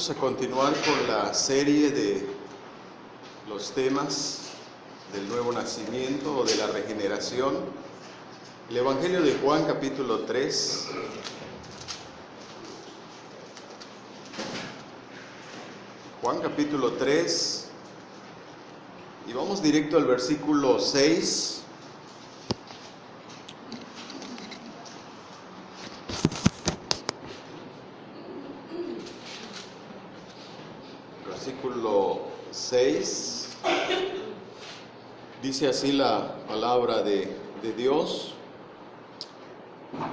Vamos a continuar con la serie de los temas del nuevo nacimiento o de la regeneración. El Evangelio de Juan, capítulo 3. Juan, capítulo 3. Y vamos directo al versículo 6. Versículo 6, dice así la palabra de Dios: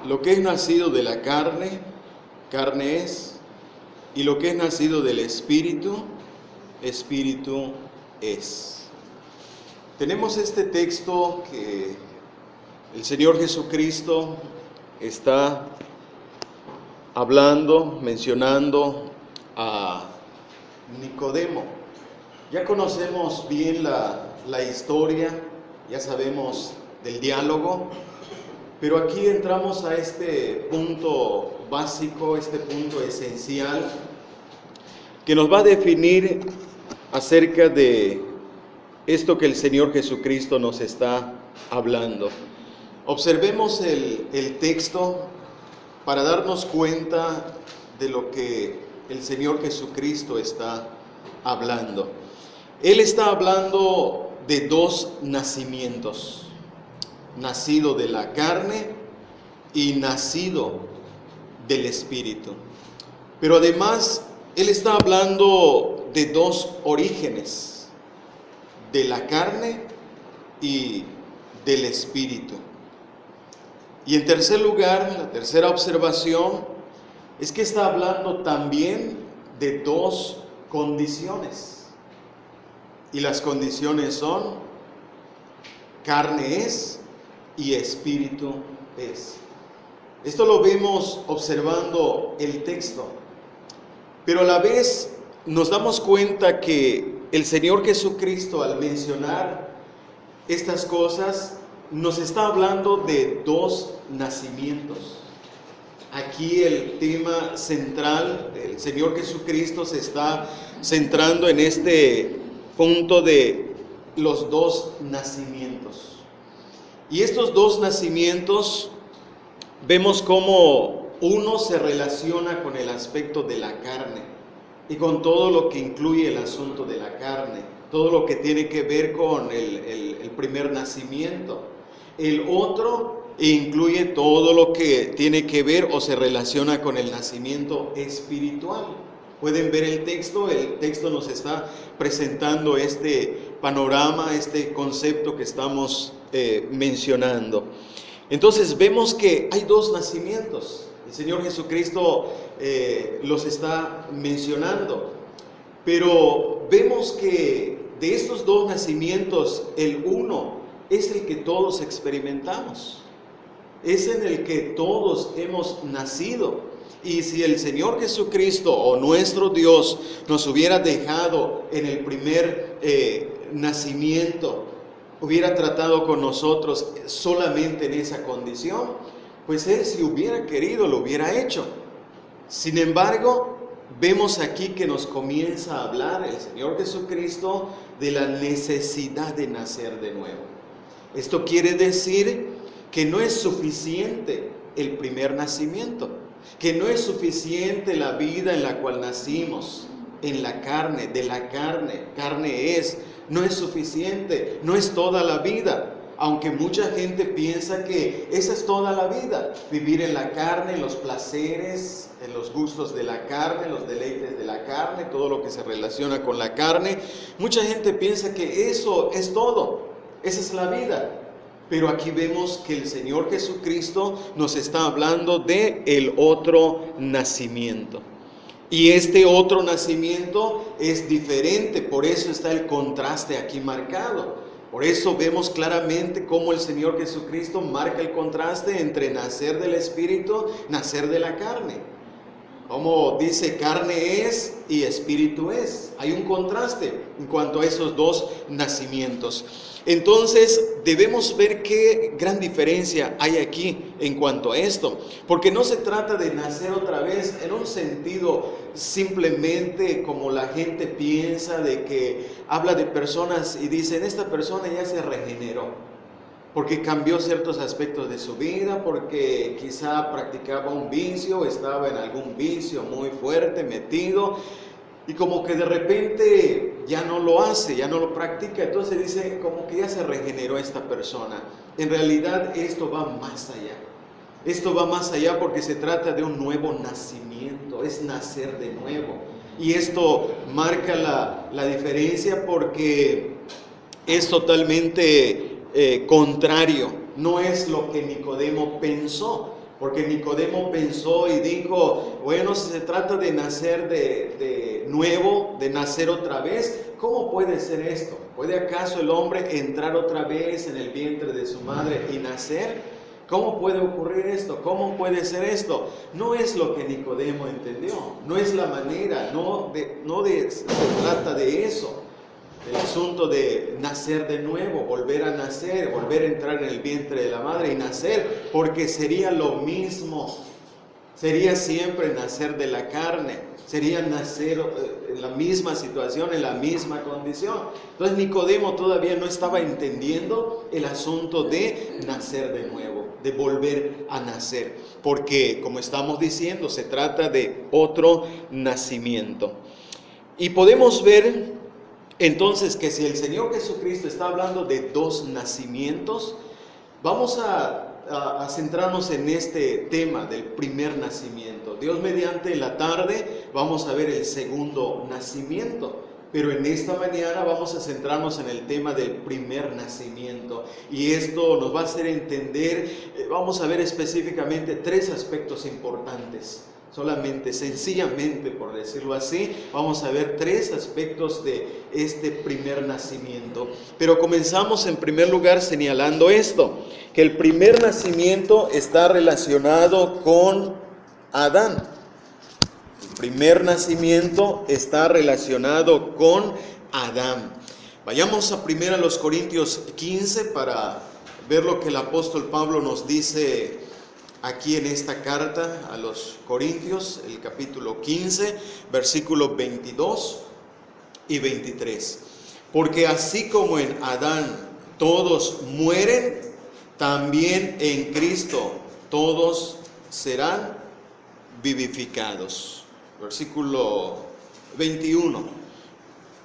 lo que es nacido de la carne, carne es, y lo que es nacido del Espíritu, Espíritu es. Tenemos este texto que el Señor Jesucristo está hablando, mencionando a Nicodemo. Ya conocemos bien la historia, ya sabemos del diálogo, pero aquí entramos a este punto básico, este punto esencial, que nos va a definir acerca de esto que el Señor Jesucristo nos está hablando. Observemos el texto para darnos cuenta de lo que el Señor Jesucristo está hablando. Él está hablando de dos nacimientos: nacido de la carne y nacido del Espíritu. Pero además, Él está hablando de dos orígenes: de la carne y del Espíritu. Y en tercer lugar, la tercera observación es que está hablando también de dos condiciones. Y las condiciones son: carne es y espíritu es. Esto lo vemos observando el texto. Pero a la vez nos damos cuenta que el Señor Jesucristo, al mencionar estas cosas, nos está hablando de dos nacimientos. Aquí el tema central del Señor Jesucristo se está centrando en este punto de los dos nacimientos. Y estos dos nacimientos vemos cómo uno se relaciona con el aspecto de la carne y con todo lo que incluye el asunto de la carne, todo lo que tiene que ver con el primer nacimiento. El otro incluye todo lo que tiene que ver o se relaciona con el nacimiento espiritual. Pueden ver el texto nos está presentando este panorama, este concepto que estamos mencionando. Entonces vemos que hay dos nacimientos. El Señor Jesucristo los está mencionando, pero vemos que de estos dos nacimientos, el uno es el que todos experimentamos. Es en el que todos hemos nacido. Y si el Señor Jesucristo o nuestro Dios nos hubiera dejado en el primer nacimiento, hubiera tratado con nosotros solamente en esa condición, pues Él, si hubiera querido, lo hubiera hecho. Sin embargo, vemos aquí que nos comienza a hablar el Señor Jesucristo de la necesidad de nacer de nuevo. Esto quiere decir que no es suficiente el primer nacimiento, que no es suficiente la vida en la cual nacimos, en la carne, de la carne, carne es, no es suficiente, no es toda la vida, aunque mucha gente piensa que esa es toda la vida, vivir en la carne, en los placeres, en los gustos de la carne, los deleites de la carne, todo lo que se relaciona con la carne. Mucha gente piensa que eso es todo, esa es la vida. Pero aquí vemos que el Señor Jesucristo nos está hablando de el otro nacimiento. Y este otro nacimiento es diferente, por eso está el contraste aquí marcado. Por eso vemos claramente cómo el Señor Jesucristo marca el contraste entre nacer del Espíritu, nacer de la carne. Como dice, carne es y espíritu es. Hay un contraste en cuanto a esos dos nacimientos. Entonces debemos ver qué gran diferencia hay aquí en cuanto a esto. Porque no se trata de nacer otra vez en un sentido simplemente como la gente piensa, de que habla de personas y dicen, esta persona ya se regeneró. Porque cambió ciertos aspectos de su vida, porque quizá practicaba un vicio, estaba en algún vicio muy fuerte, metido, y como que de repente ya no lo hace, ya no lo practica, entonces dice como que ya se regeneró esta persona. En realidad esto va más allá. Esto va más allá porque se trata de un nuevo nacimiento, es nacer de nuevo. Y esto marca la diferencia porque es totalmente contrario, no es lo que Nicodemo pensó, porque Nicodemo pensó y dijo, bueno, si se trata de nacer de nuevo, de nacer otra vez, ¿cómo puede ser esto? ¿Puede acaso el hombre entrar otra vez en el vientre de su madre y nacer? ¿Cómo puede ocurrir esto? ¿Cómo puede ser esto? No es lo que Nicodemo entendió, no es la manera, se trata de eso. El asunto de nacer de nuevo, volver a nacer, volver a entrar en el vientre de la madre y nacer, porque sería lo mismo, sería siempre nacer de la carne, sería nacer en la misma situación, en la misma condición. Entonces Nicodemo todavía no estaba entendiendo el asunto de nacer de nuevo, de volver a nacer, porque como estamos diciendo, se trata de otro nacimiento. Y podemos ver entonces que si el Señor Jesucristo está hablando de dos nacimientos, vamos a centrarnos en este tema del primer nacimiento. Dios mediante, en la tarde vamos a ver el segundo nacimiento, pero en esta mañana vamos a centrarnos en el tema del primer nacimiento. Y esto nos va a hacer entender, vamos a ver específicamente tres aspectos importantes. Solamente, sencillamente, por decirlo así, vamos a ver tres aspectos de este primer nacimiento. Pero comenzamos en primer lugar señalando esto, que el primer nacimiento está relacionado con Adán. El primer nacimiento está relacionado con Adán. Vayamos a 1 Corintios 15 para ver lo que el apóstol Pablo nos dice aquí en esta carta a los Corintios, el capítulo 15, versículos 22 y 23. Porque así como en Adán todos mueren, también en Cristo todos serán vivificados. Versículo 21.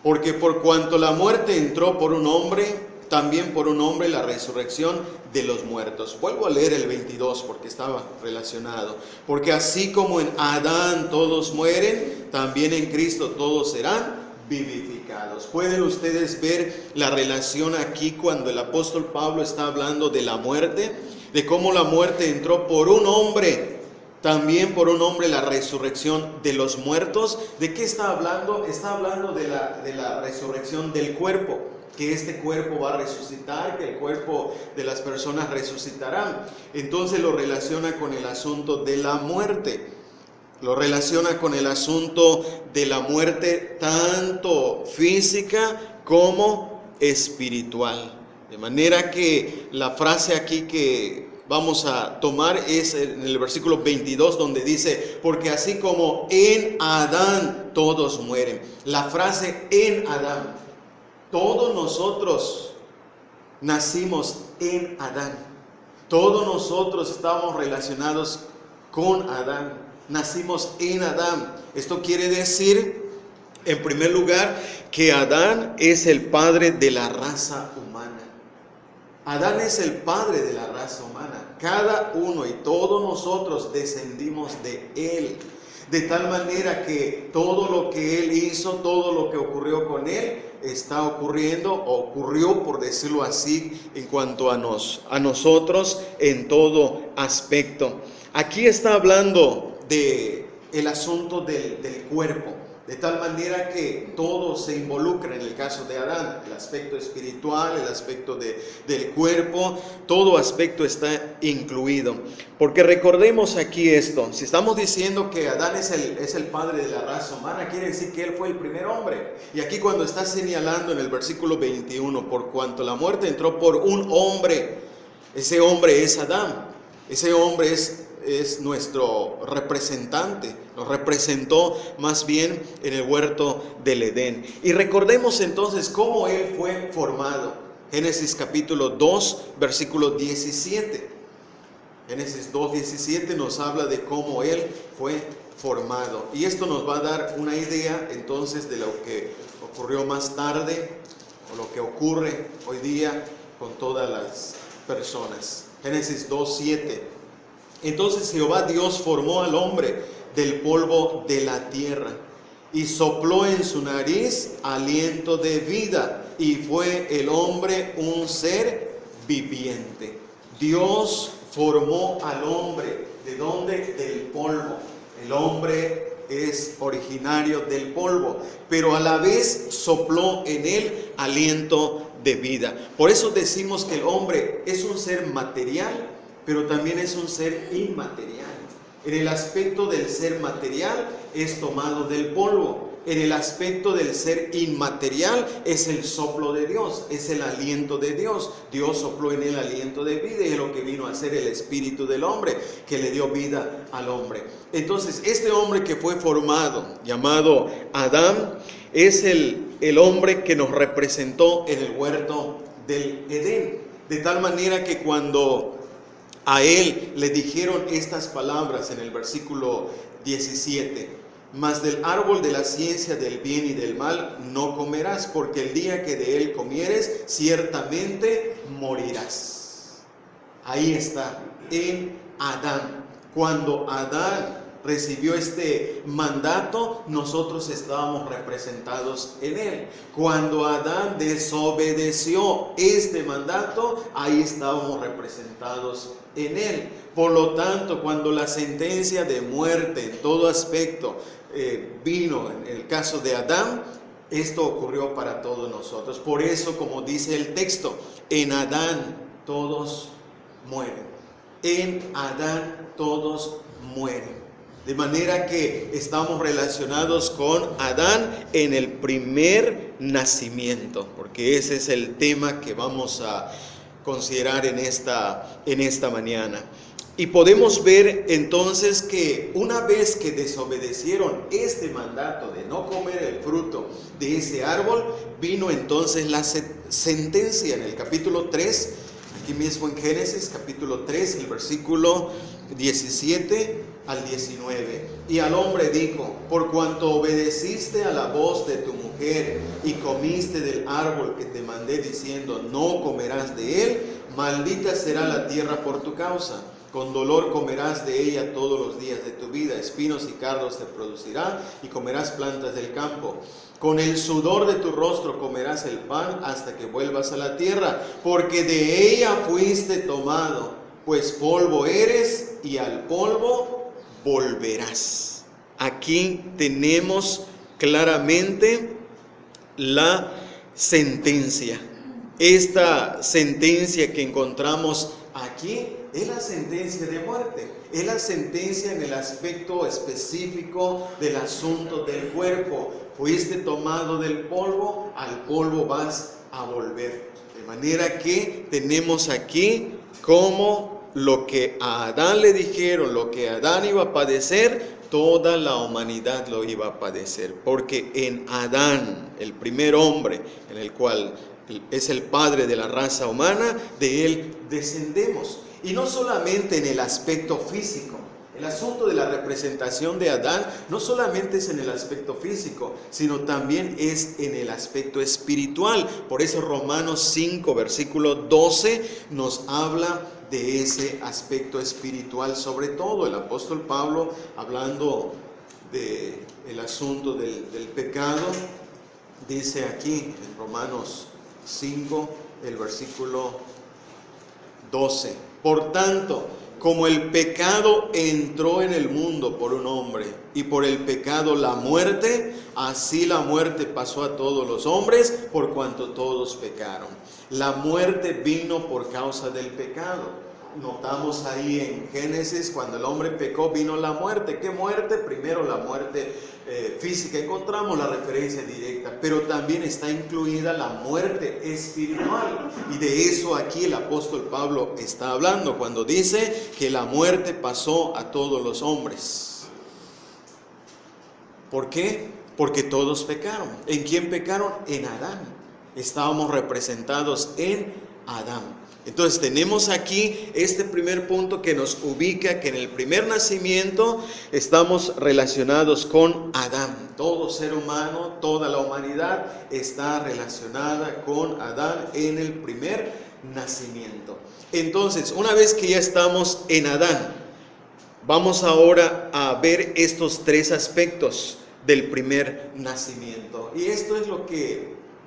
Porque por cuanto la muerte entró por un hombre, también por un hombre la resurrección de los muertos. Vuelvo a leer el 22 porque estaba relacionado. Porque así como en Adán todos mueren, también en Cristo todos serán vivificados. ¿Pueden ustedes ver la relación aquí cuando el apóstol Pablo está hablando de la muerte? De cómo la muerte entró por un hombre, también por un hombre la resurrección de los muertos. ¿De qué está hablando? Está hablando de la resurrección del cuerpo, que este cuerpo va a resucitar, que el cuerpo de las personas resucitarán. Entonces lo relaciona con el asunto de la muerte. Lo relaciona con el asunto de la muerte tanto física como espiritual. De manera que la frase aquí que vamos a tomar es en el versículo 22 donde dice, porque así como en Adán todos mueren. La frase en Adán. Todos nosotros nacimos en Adán. Todos nosotros estamos relacionados con Adán. Nacimos en Adán. Esto quiere decir, en primer lugar, que Adán es el padre de la raza humana. Adán es el padre de la raza humana. Cada uno y todos nosotros descendimos de él. De tal manera que todo lo que él hizo, todo lo que ocurrió con él, está ocurriendo, o ocurrió, por decirlo así, en cuanto a nosotros, en todo aspecto. Aquí está hablando del asunto del cuerpo, De tal manera que todo se involucra en el caso de Adán, el aspecto espiritual, el aspecto del cuerpo, todo aspecto está incluido. Porque recordemos aquí esto, si estamos diciendo que Adán es el padre de la raza humana, quiere decir que él fue el primer hombre. Y aquí cuando está señalando en el versículo 21, por cuanto la muerte entró por un hombre, ese hombre es Adán, ese hombre es nuestro representante, nos representó más bien en el huerto del Edén. Y recordemos entonces cómo él fue formado. Génesis capítulo 2, versículo 17. Génesis 2:17 nos habla de cómo él fue formado. Y esto nos va a dar una idea entonces de lo que ocurrió más tarde, o lo que ocurre hoy día con todas las personas. Génesis 2:7. Entonces Jehová Dios formó al hombre del polvo de la tierra y sopló en su nariz aliento de vida, y fue el hombre un ser viviente. Dios formó al hombre. ¿De dónde? Del polvo. El hombre es originario del polvo, pero a la vez sopló en él aliento de vida. Por eso decimos que el hombre es un ser material, pero también es un ser inmaterial. En el aspecto del ser material es tomado del polvo. En el aspecto del ser inmaterial es el soplo de Dios, es el aliento de Dios. Dios sopló en él aliento de vida, y es lo que vino a hacer el espíritu del hombre, que le dio vida al hombre. Entonces, este hombre que fue formado, llamado Adán, es el hombre que nos representó en el huerto del Edén. De tal manera que cuando a él le dijeron estas palabras en el versículo 17: mas del árbol de la ciencia del bien y del mal no comerás, porque el día que de él comieres, ciertamente morirás. Ahí está, en Adán. Cuando Adán recibió este mandato, nosotros estábamos representados en él. Cuando Adán desobedeció este mandato, ahí estábamos representados en él. Por lo tanto, cuando la sentencia de muerte en todo aspecto vino en el caso de Adán, esto ocurrió para todos nosotros. Por eso, como dice el texto, en Adán todos mueren. En Adán todos mueren. De manera que estamos relacionados con Adán en el primer nacimiento, porque ese es el tema que vamos a considerar en esta mañana. Y podemos ver entonces que una vez que desobedecieron este mandato de no comer el fruto de ese árbol, vino entonces la sentencia en el capítulo 3, aquí mismo en Génesis capítulo 3, el versículo 17 al 19. Y al hombre dijo: por cuanto obedeciste a la voz de tu mujer y comiste del árbol que te mandé diciendo, no comerás de él, maldita será la tierra por tu causa. Con dolor comerás de ella todos los días de tu vida, espinos y cardos te producirá, y comerás plantas del campo. Con el sudor de tu rostro comerás el pan hasta que vuelvas a la tierra, porque de ella fuiste tomado, pues polvo eres y al polvo volverás. Aquí tenemos claramente la sentencia. Esta sentencia que encontramos aquí es la sentencia de muerte, es la sentencia en el aspecto específico del asunto del cuerpo. Fuiste tomado del polvo, al polvo vas a volver. De manera que tenemos aquí como lo que a Adán le dijeron, lo que Adán iba a padecer, toda la humanidad lo iba a padecer. Porque en Adán, el primer hombre, en el cual es el padre de la raza humana, de él descendemos. Y no solamente en el aspecto físico. El asunto de la representación de Adán no solamente es en el aspecto físico, sino también es en el aspecto espiritual. Por eso Romanos 5, versículo 12 nos habla de ese aspecto espiritual. Sobre todo el apóstol Pablo, hablando del asunto del pecado, dice aquí en Romanos 5, el versículo 12: por tanto, como el pecado entró en el mundo por un hombre, y por el pecado la muerte, así la muerte pasó a todos los hombres, por cuanto todos pecaron. La muerte vino por causa del pecado. Notamos ahí en Génesis, cuando el hombre pecó, vino la muerte. ¿Qué muerte? Primero la muerte física. Encontramos la referencia directa, pero también está incluida la muerte espiritual. Y de eso aquí el apóstol Pablo está hablando cuando dice que la muerte pasó a todos los hombres. ¿Por qué? Porque todos pecaron. ¿En quién pecaron? En Adán. Estábamos representados en Adán. Entonces tenemos aquí este primer punto que nos ubica que en el primer nacimiento estamos relacionados con Adán. Todo ser humano, toda la humanidad está relacionada con Adán en el primer nacimiento. Entonces, una vez que ya estamos en Adán, vamos ahora a ver estos tres aspectos del primer nacimiento. Y esto es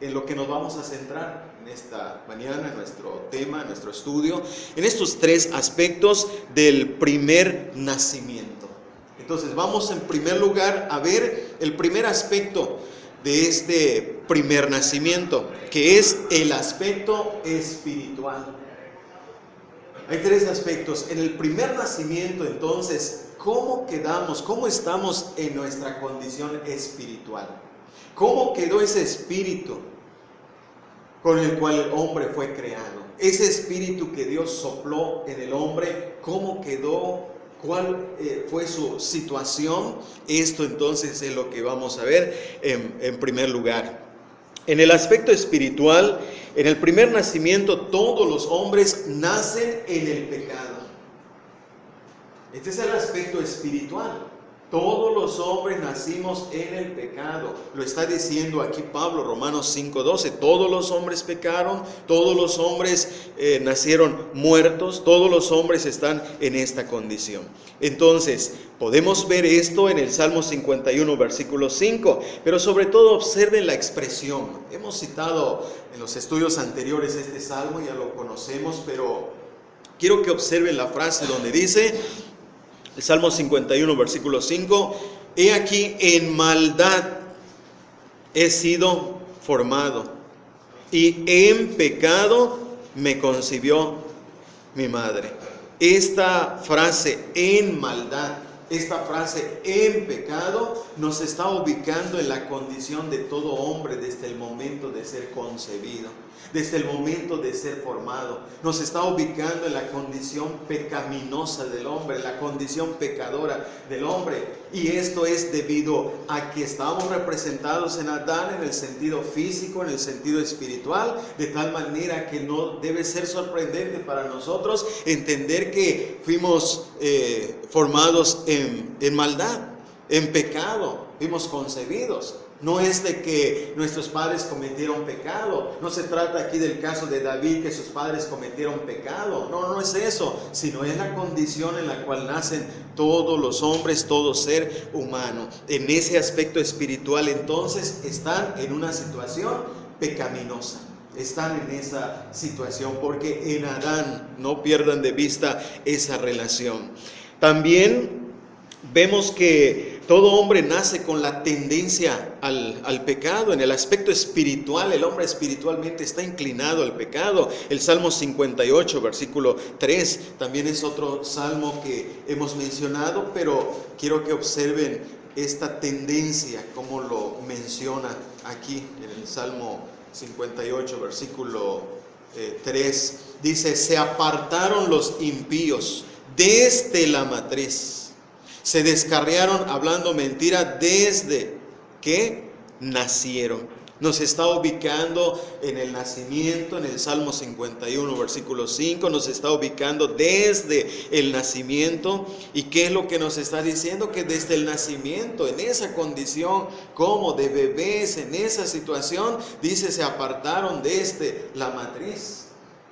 en lo que nos vamos a centrar en esta mañana, en nuestro tema, en nuestro estudio, en estos tres aspectos del primer nacimiento. Entonces vamos en primer lugar a ver el primer aspecto de este primer nacimiento, que es el aspecto espiritual. Hay tres aspectos. En el primer nacimiento, entonces, ¿cómo quedamos? ¿Cómo estamos en nuestra condición espiritual? ¿Cómo quedó ese espíritu con el cual el hombre fue creado? Ese espíritu que Dios sopló en el hombre, ¿cómo quedó? ¿Cuál fue su situación? Esto entonces es lo que vamos a ver en primer lugar. En el aspecto espiritual, en el primer nacimiento, todos los hombres nacen en el pecado. Este es el aspecto espiritual. Todos los hombres nacimos en el pecado. Lo está diciendo aquí Pablo, Romanos 5:12. Todos los hombres pecaron, todos los hombres nacieron muertos, todos los hombres están en esta condición. Entonces, podemos ver esto en el Salmo 51, versículo 5, pero sobre todo observen la expresión. Hemos citado en los estudios anteriores este salmo, ya lo conocemos, pero quiero que observen la frase donde dice, el Salmo 51, versículo 5, he aquí en maldad he sido formado y en pecado me concibió mi madre. Esta frase en maldad, esta frase en pecado nos está ubicando en la condición de todo hombre desde el momento de ser concebido, desde el momento de ser formado. Nos está ubicando en la condición pecaminosa del hombre, en la condición pecadora del hombre. Y esto es debido a que estamos representados en Adán en el sentido físico, en el sentido espiritual, de tal manera que no debe ser sorprendente para nosotros entender que fuimos formados en maldad, en pecado, fuimos concebidos. No es de que nuestros padres cometieron pecado. No se trata aquí del caso de David, que sus padres cometieron pecado. No es eso, sino es la condición en la cual nacen todos los hombres, todo ser humano. En ese aspecto espiritual, entonces, están en una situación pecaminosa. Están en esa situación porque en Adán, no pierdan de vista esa relación. También vemos que todo hombre nace con la tendencia al pecado. En el aspecto espiritual, el hombre espiritualmente está inclinado al pecado. El Salmo 58, versículo 3, también es otro salmo que hemos mencionado, pero quiero que observen esta tendencia, como lo menciona aquí en el Salmo 58, versículo 3. Dice, se apartaron los impíos desde la matriz. Se descarriaron hablando mentira desde que nacieron. Nos está ubicando en el nacimiento, en el Salmo 51, versículo 5. Nos está ubicando desde el nacimiento. ¿Y qué es lo que nos está diciendo? Que desde el nacimiento, en esa condición como de bebés, en esa situación, dice, se apartaron desde la matriz.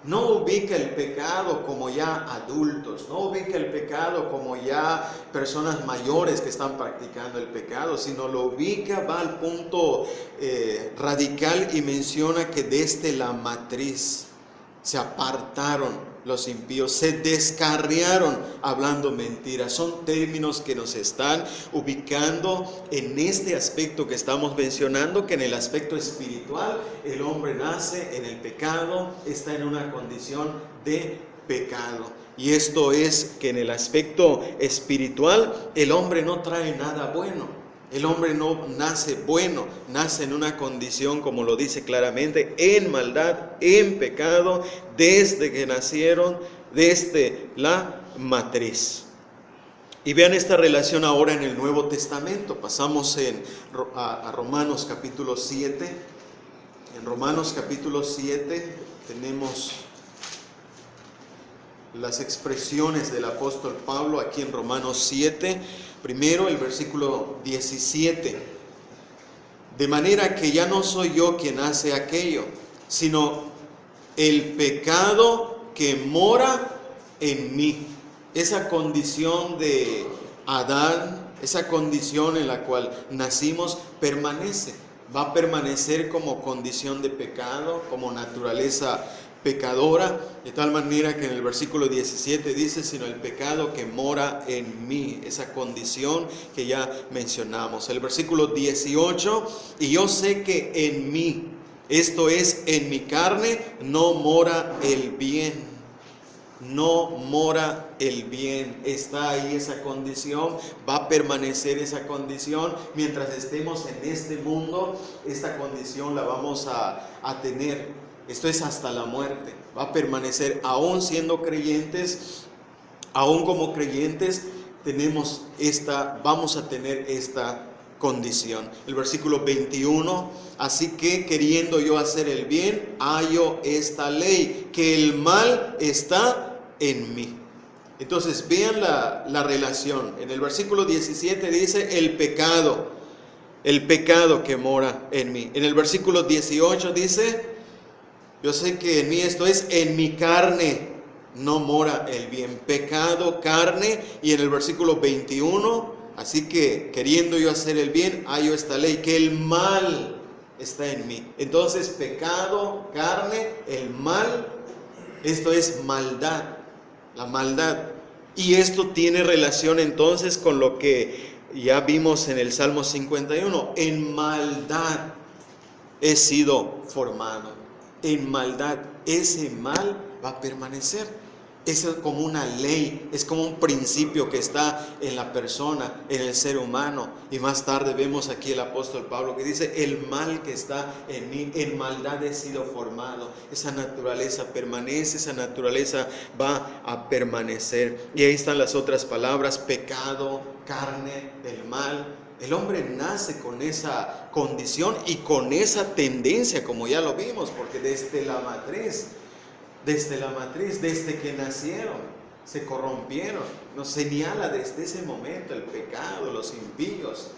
No ubica el pecado como ya adultos, no ubica el pecado como ya personas mayores que están practicando el pecado, sino lo ubica, va al punto radical y menciona que desde la matriz. se apartaron los impíos, se descarriaron hablando mentiras. Son términos que nos están ubicando en este aspecto que estamos mencionando, que en el aspecto espiritual el hombre nace en el pecado, está en una condición de pecado. Y esto es que en el aspecto espiritual el hombre no trae nada bueno. El hombre no nace bueno, nace en una condición, como lo dice claramente, en maldad, en pecado, desde que nacieron, desde la matriz. Y vean esta relación ahora en el Nuevo Testamento. Pasamos a Romanos capítulo 7. En Romanos capítulo 7 tenemos las expresiones del apóstol Pablo aquí en Romanos 7. Primero el versículo 17. De manera que ya no soy yo quien hace aquello, sino el pecado que mora en mí. Esa condición de Adán, esa condición en la cual nacimos, permanece. Va a permanecer como condición de pecado, como naturaleza pecadora, de tal manera que en el versículo 17 dice, sino el pecado que mora en mí, esa condición que ya mencionamos. El versículo 18, y yo sé que en mí, esto es, en mi carne, no mora el bien. No mora el bien. Está ahí esa condición, va a permanecer esa condición. Mientras estemos en este mundo, esta condición la vamos a tener. Esto es hasta la muerte, va a permanecer, aún siendo creyentes, aún como creyentes, vamos a tener esta condición. El versículo 21, así que queriendo yo hacer el bien, hallo esta ley, que el mal está en mí. Entonces vean la relación. En el versículo 17 dice el pecado que mora en mí. En el versículo 18 dice, yo sé que en mí, esto es, en mi carne no mora el bien. Pecado, carne. Y en el versículo 21, así que queriendo yo hacer el bien, hallo esta ley, que el mal está en mí. Entonces, pecado, carne, el mal, esto es maldad, la maldad. Y esto tiene relación entonces con lo que ya vimos en el Salmo 51. En maldad he sido formado. En maldad, ese mal va a permanecer. Es como una ley, es como un principio que está en la persona, en el ser humano. Y más tarde vemos aquí el apóstol Pablo que dice, el mal que está en mí, en maldad he sido formado. Esa naturaleza permanece, esa naturaleza va a permanecer. Y ahí están las otras palabras, pecado, carne, el mal. El hombre nace con esa condición y con esa tendencia, como ya lo vimos, porque desde la matriz, desde que nacieron, se corrompieron. Nos señala desde ese momento el pecado, los impíos,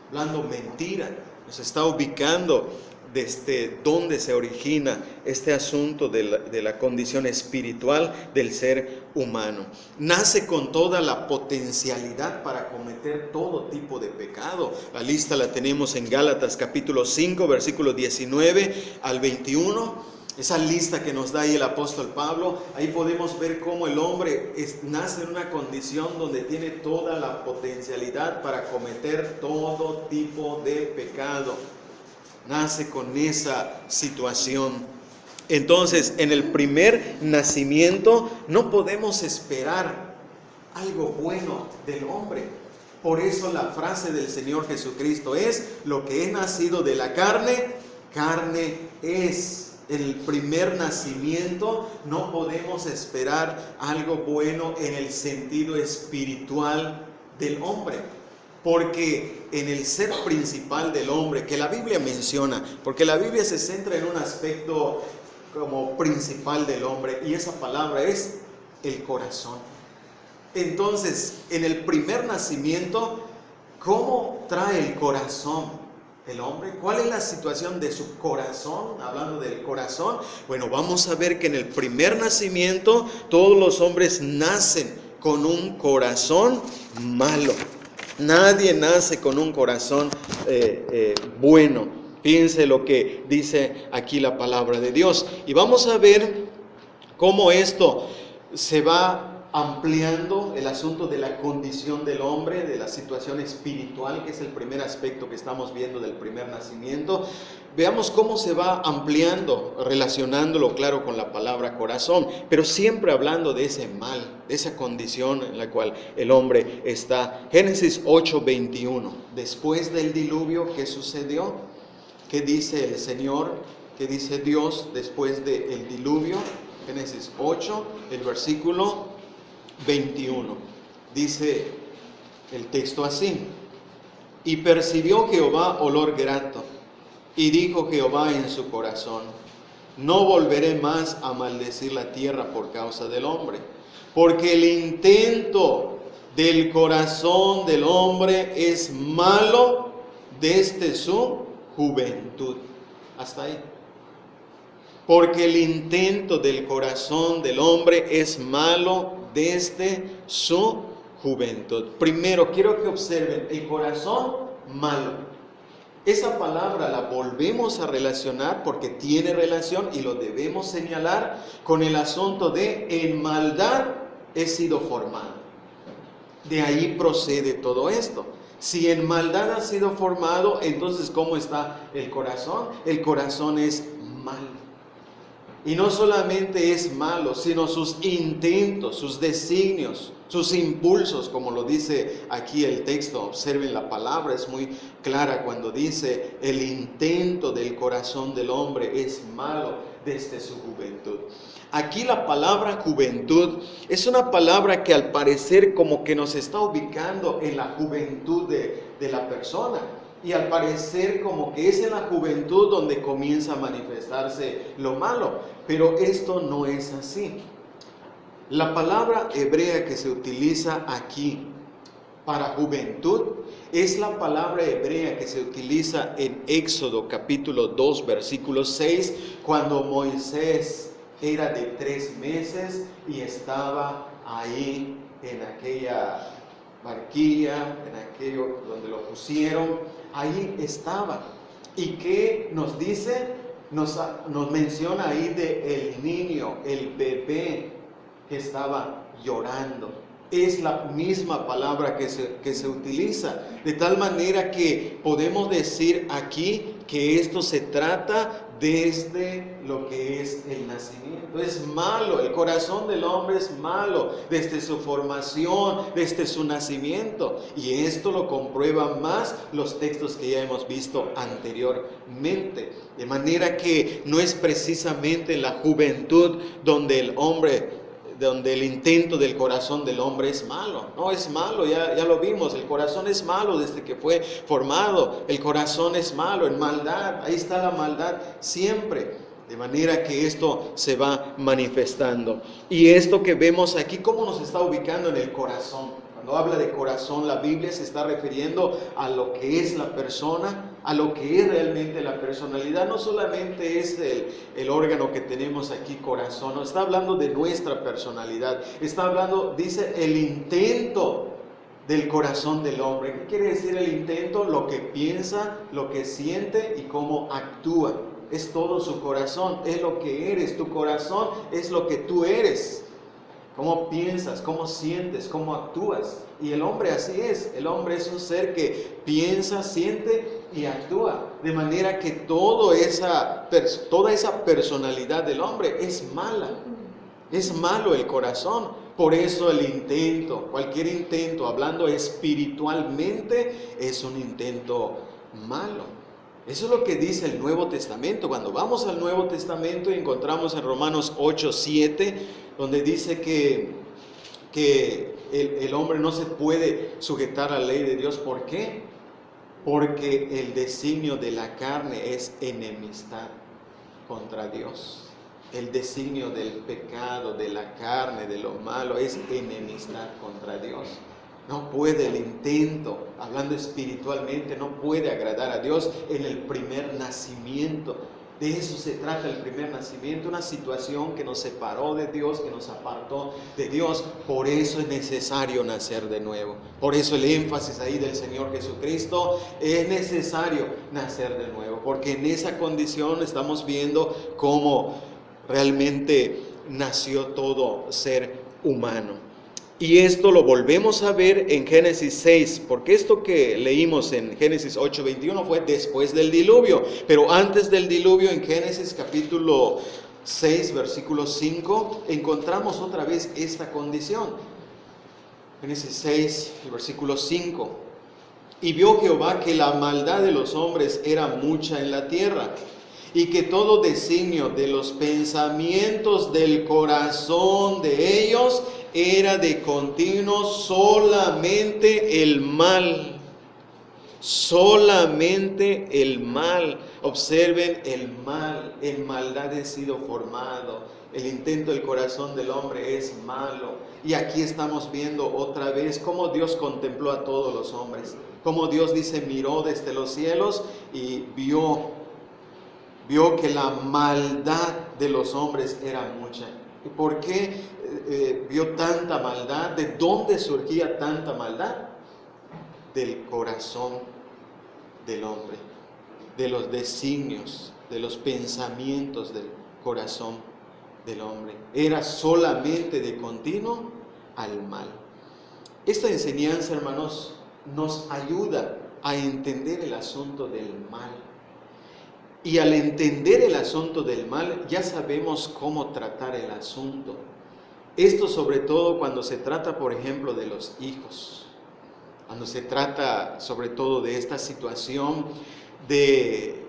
hablando mentira. Nos está ubicando desde dónde se origina este asunto de la condición espiritual del ser humano. Nace con toda la potencialidad para cometer todo tipo de pecado. La lista la tenemos en Gálatas capítulo 5, versículo 19 al 21. Esa lista que nos da ahí el apóstol Pablo, ahí podemos ver cómo el hombre nace en una condición donde tiene toda la potencialidad para cometer todo tipo de pecado. Nace con esa situación. Entonces, en el primer nacimiento no podemos esperar algo bueno del hombre. Por eso la frase del Señor Jesucristo es, lo que he nacido de la carne, carne es. En el primer nacimiento no podemos esperar algo bueno en el sentido espiritual del hombre. Porque en el ser principal del hombre, que la Biblia menciona, porque la Biblia se centra en un aspecto como principal del hombre, y esa palabra es el corazón. Entonces, en el primer nacimiento, ¿cómo trae el corazón el hombre? ¿Cuál es la situación de su corazón? Hablando del corazón, bueno, vamos a ver que en el primer nacimiento, todos los hombres nacen con un corazón malo. Nadie nace con un corazón bueno. Fíjense lo que dice aquí la palabra de Dios. Y vamos a ver Cómo esto se va ampliando el asunto de la condición del hombre, de la situación espiritual, que es el primer aspecto que estamos viendo del primer nacimiento. Veamos cómo se va ampliando, relacionándolo, claro, con la palabra corazón, pero siempre hablando de ese mal, de esa condición en la cual el hombre está. Génesis 8:21, después del diluvio, ¿qué sucedió? ¿Qué dice el Señor? ¿Qué dice Dios después del diluvio? Génesis 8, el versículo 21. Dice el texto así: y percibió Jehová olor grato, y dijo Jehová en su corazón: no volveré más a maldecir la tierra por causa del hombre, porque el intento del corazón del hombre es malo desde su juventud. Hasta ahí. Porque el intento del corazón del hombre es malo desde su juventud. Primero, quiero que observen el corazón malo. Esa palabra la volvemos a relacionar porque tiene relación y lo debemos señalar con el asunto de en maldad he sido formado. De ahí procede todo esto. Si en maldad ha sido formado, entonces ¿cómo está el corazón? El corazón es malo. Y no solamente es malo, sino sus intentos, sus designios, sus impulsos, como lo dice aquí el texto. Observen la palabra, es muy clara cuando dice: el intento del corazón del hombre es malo desde su juventud. Aquí la palabra juventud es una palabra que al parecer como que nos está ubicando en la juventud de la persona. Y al parecer como que es en la juventud donde comienza a manifestarse lo malo. Pero esto no es así. La palabra hebrea que se utiliza aquí para juventud es la palabra hebrea que se utiliza en Éxodo capítulo 2 versículo 6, cuando Moisés era de 3 meses y estaba ahí en aquella barquilla, en aquello donde lo pusieron, ahí estaba. ¿Y qué nos dice? Nos menciona ahí de el niño, el bebé que estaba llorando. Es la misma palabra que se utiliza, de tal manera que podemos decir aquí que esto se trata desde lo que es el nacimiento. Es malo, el corazón del hombre es malo desde su formación, desde su nacimiento. Y esto lo comprueban más los textos que ya hemos visto anteriormente. De manera que no es precisamente la juventud donde el intento del corazón del hombre es malo. No es malo, ya lo vimos, el corazón es malo desde que fue formado. El corazón es malo en maldad, ahí está la maldad siempre. De manera que esto se va manifestando. Y esto que vemos aquí, ¿cómo nos está ubicando en el corazón? Cuando habla de corazón, la Biblia se está refiriendo a lo que es la persona, a lo que es realmente la personalidad. No solamente es el órgano que tenemos aquí, corazón, no, está hablando de nuestra personalidad. Está hablando, dice, el intento del corazón del hombre. ¿Qué quiere decir el intento? Lo que piensa, lo que siente y cómo actúa. Es todo su corazón, es lo que eres. Tu corazón es lo que tú eres. Cómo piensas, cómo sientes, cómo actúas. Y el hombre así es. El hombre es un ser que piensa, siente y actúa. De manera que toda esa personalidad del hombre es mala. Es malo el corazón. Por eso el intento, cualquier intento, hablando espiritualmente, es un intento malo. Eso es lo que dice el Nuevo Testamento. Cuando vamos al Nuevo Testamento y encontramos en Romanos 8:7, donde dice que el hombre no se puede sujetar a la ley de Dios. ¿Por qué? Porque el designio de la carne es enemistad contra Dios. El designio del pecado, de la carne, de lo malo, es enemistad contra Dios. No puede el intento, hablando espiritualmente, no puede agradar a Dios en el primer nacimiento. De eso se trata el primer nacimiento, una situación que nos separó de Dios, que nos apartó de Dios. Por eso es necesario nacer de nuevo. Por eso el énfasis ahí del Señor Jesucristo, es necesario nacer de nuevo. Porque en esa condición estamos viendo cómo realmente nació todo ser humano. Y esto lo volvemos a ver en Génesis 6, porque esto que leímos en Génesis 8:21 fue después del diluvio, pero antes del diluvio, en Génesis capítulo 6, versículo 5, encontramos otra vez esta condición. Génesis 6, versículo 5. Y vio Jehová que la maldad de los hombres era mucha en la tierra, y que todo designio de los pensamientos del corazón de ellos era de continuo solamente el mal. Solamente el mal. Observen el mal. En maldad he sido formado. El intento del corazón del hombre es malo. Y aquí estamos viendo otra vez cómo Dios contempló a todos los hombres. Cómo Dios dice, miró desde los cielos y vio que la maldad de los hombres era mucha. ¿Y por qué vio tanta maldad? ¿De dónde surgía tanta maldad? Del corazón del hombre, de los designios, de los pensamientos del corazón del hombre. Era solamente de continuo al mal. Esta enseñanza, hermanos, nos ayuda a entender el asunto del mal. Y al entender el asunto del mal, ya sabemos cómo tratar el asunto. Esto sobre todo cuando se trata, por ejemplo, de los hijos. Cuando se trata sobre todo de esta situación de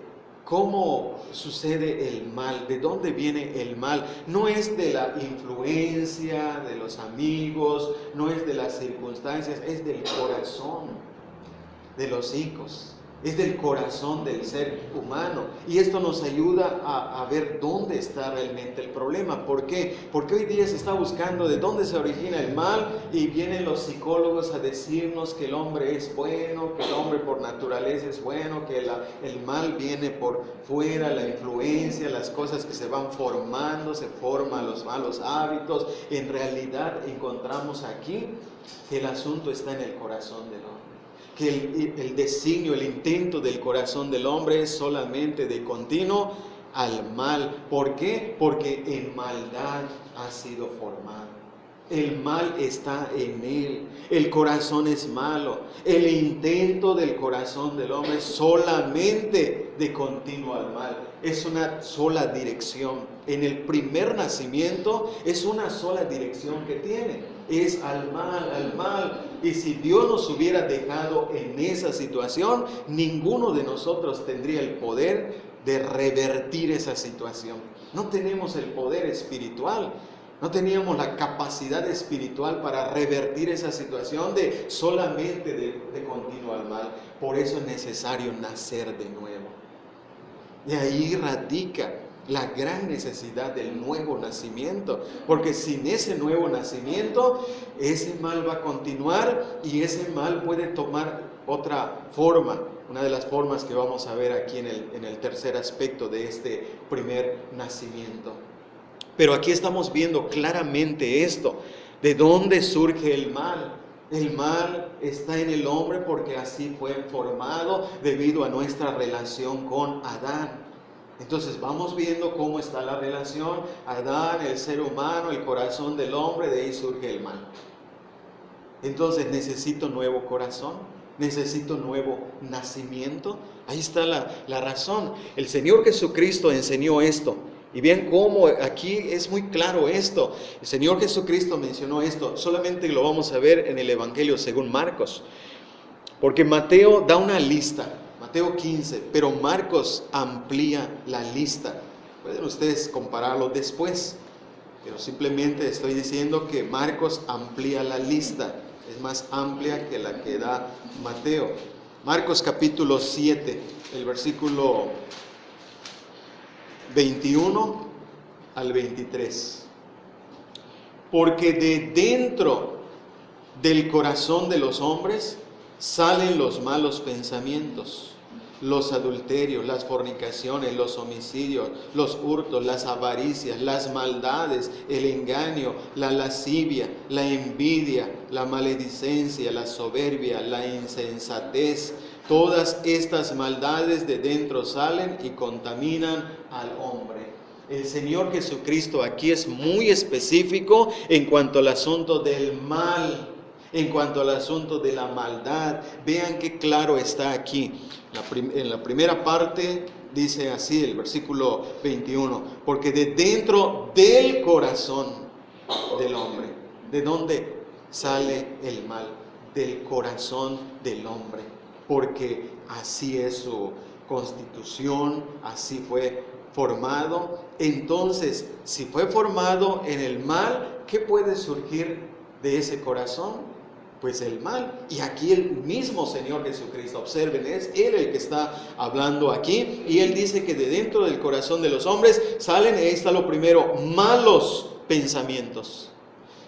cómo sucede el mal, de dónde viene el mal. No es de la influencia de los amigos, no es de las circunstancias, es del corazón de los hijos. Es del corazón del ser humano. Y esto nos ayuda a ver dónde está realmente el problema. ¿Por qué? Porque hoy día se está buscando de dónde se origina el mal y vienen los psicólogos a decirnos que el hombre es bueno, que el hombre por naturaleza es bueno, que el mal viene por fuera, la influencia, las cosas que se van formando, se forman los malos hábitos. En realidad encontramos aquí que el asunto está en el corazón del hombre. Que el designio, el intento del corazón del hombre es solamente de continuo al mal. ¿Por qué? Porque en maldad ha sido formado. El mal está en él. El corazón es malo. El intento del corazón del hombre es solamente de continuo al mal. Es una sola dirección. En el primer nacimiento es una sola dirección que tiene. Es al mal, al mal. Y si Dios nos hubiera dejado en esa situación, ninguno de nosotros tendría el poder de revertir esa situación. No tenemos el poder espiritual. No teníamos la capacidad espiritual para revertir esa situación de solamente de continuo al mal. Por eso es necesario nacer de nuevo. Y ahí radica la gran necesidad del nuevo nacimiento, porque sin ese nuevo nacimiento, ese mal va a continuar y ese mal puede tomar otra forma, una de las formas que vamos a ver aquí en el tercer aspecto de este primer nacimiento. Pero aquí estamos viendo claramente esto, de dónde surge el mal. El mal está en el hombre porque así fue formado debido a nuestra relación con Adán. Entonces vamos viendo cómo está la relación, Adán, el ser humano, el corazón del hombre, de ahí surge el mal. Entonces necesito nuevo corazón, necesito nuevo nacimiento. Ahí está la razón. El Señor Jesucristo enseñó esto. Y bien cómo aquí es muy claro esto. El Señor Jesucristo mencionó esto. Solamente lo vamos a ver en el Evangelio según Marcos. Porque Mateo da una lista. Mateo 15, pero Marcos amplía la lista. Pueden ustedes compararlo después, pero simplemente estoy diciendo que Marcos amplía la lista. Es más amplia que la que da Mateo. Marcos capítulo 7, el versículo 21 al 23. Porque de dentro del corazón de los hombres salen los malos pensamientos, los adulterios, las fornicaciones, los homicidios, los hurtos, las avaricias, las maldades, el engaño, la lascivia, la envidia, la maledicencia, la soberbia, la insensatez. Todas estas maldades de dentro salen y contaminan al hombre. El Señor Jesucristo aquí es muy específico en cuanto al asunto del mal, en cuanto al asunto de la maldad. Vean qué claro está aquí. En la primera parte dice así, el versículo 21, porque de dentro del corazón del hombre, ¿de dónde sale el mal? Del corazón del hombre, porque así es su constitución, así fue formado. Entonces, si fue formado en el mal, ¿qué puede surgir de ese corazón? Pues el mal. Y aquí el mismo Señor Jesucristo, observen, es Él el que está hablando aquí, y Él dice que de dentro del corazón de los hombres salen, ahí está lo primero, malos pensamientos.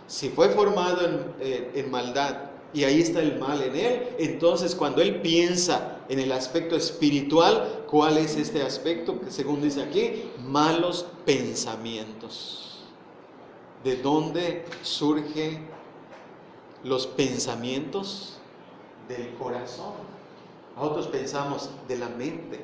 Si fue formado en maldad, y ahí está el mal en él, entonces cuando él piensa en el aspecto espiritual, ¿cuál es este aspecto? Que según dice aquí, malos pensamientos. ¿De dónde surgen los pensamientos? Del corazón. Nosotros pensamos de la mente.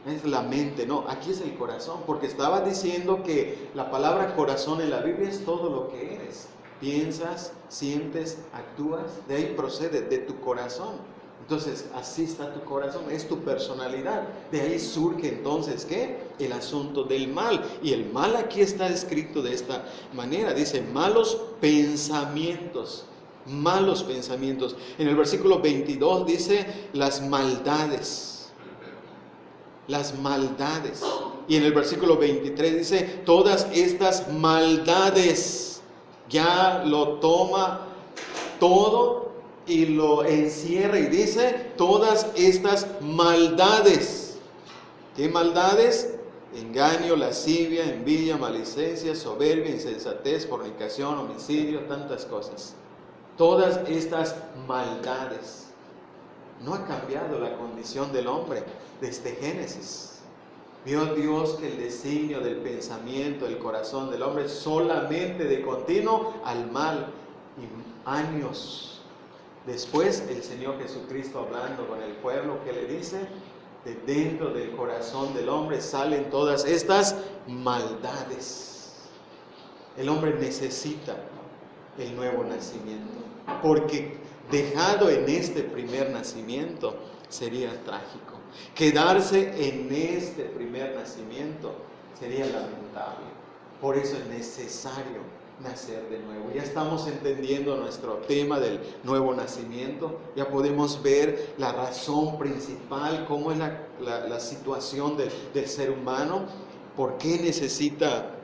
Es la mente, no, aquí es el corazón, porque estaba diciendo que la palabra corazón en la Biblia es todo lo que eres. Piensas, sientes, actúas, de ahí procede, de tu corazón. Entonces, así está tu corazón, es tu personalidad. De ahí surge entonces, ¿qué? El asunto del mal. Y el mal aquí está escrito de esta manera, dice, malos pensamientos. Malos pensamientos. En el versículo 22 dice, las maldades. Las maldades. Y en el versículo 23 dice, todas estas maldades. Ya lo toma todo y lo encierra y dice, todas estas maldades. ¿Qué maldades? Engaño, lascivia, envidia, maledicencia, soberbia, insensatez, fornicación, homicidio, tantas cosas. Todas estas maldades. No ha cambiado la condición del hombre desde Génesis. Vio Dios que el designio del pensamiento, del corazón del hombre, solamente de continuo al mal. Y años después, el Señor Jesucristo hablando con el pueblo, ¿qué le dice? De dentro del corazón del hombre salen todas estas maldades. El hombre necesita el nuevo nacimiento, porque dejado en este primer nacimiento sería trágico. Quedarse en este primer nacimiento sería lamentable. Por eso es necesario nacer de nuevo. Ya estamos entendiendo nuestro tema del nuevo nacimiento. Ya podemos ver la razón principal, cómo es la situación del ser humano, por qué necesita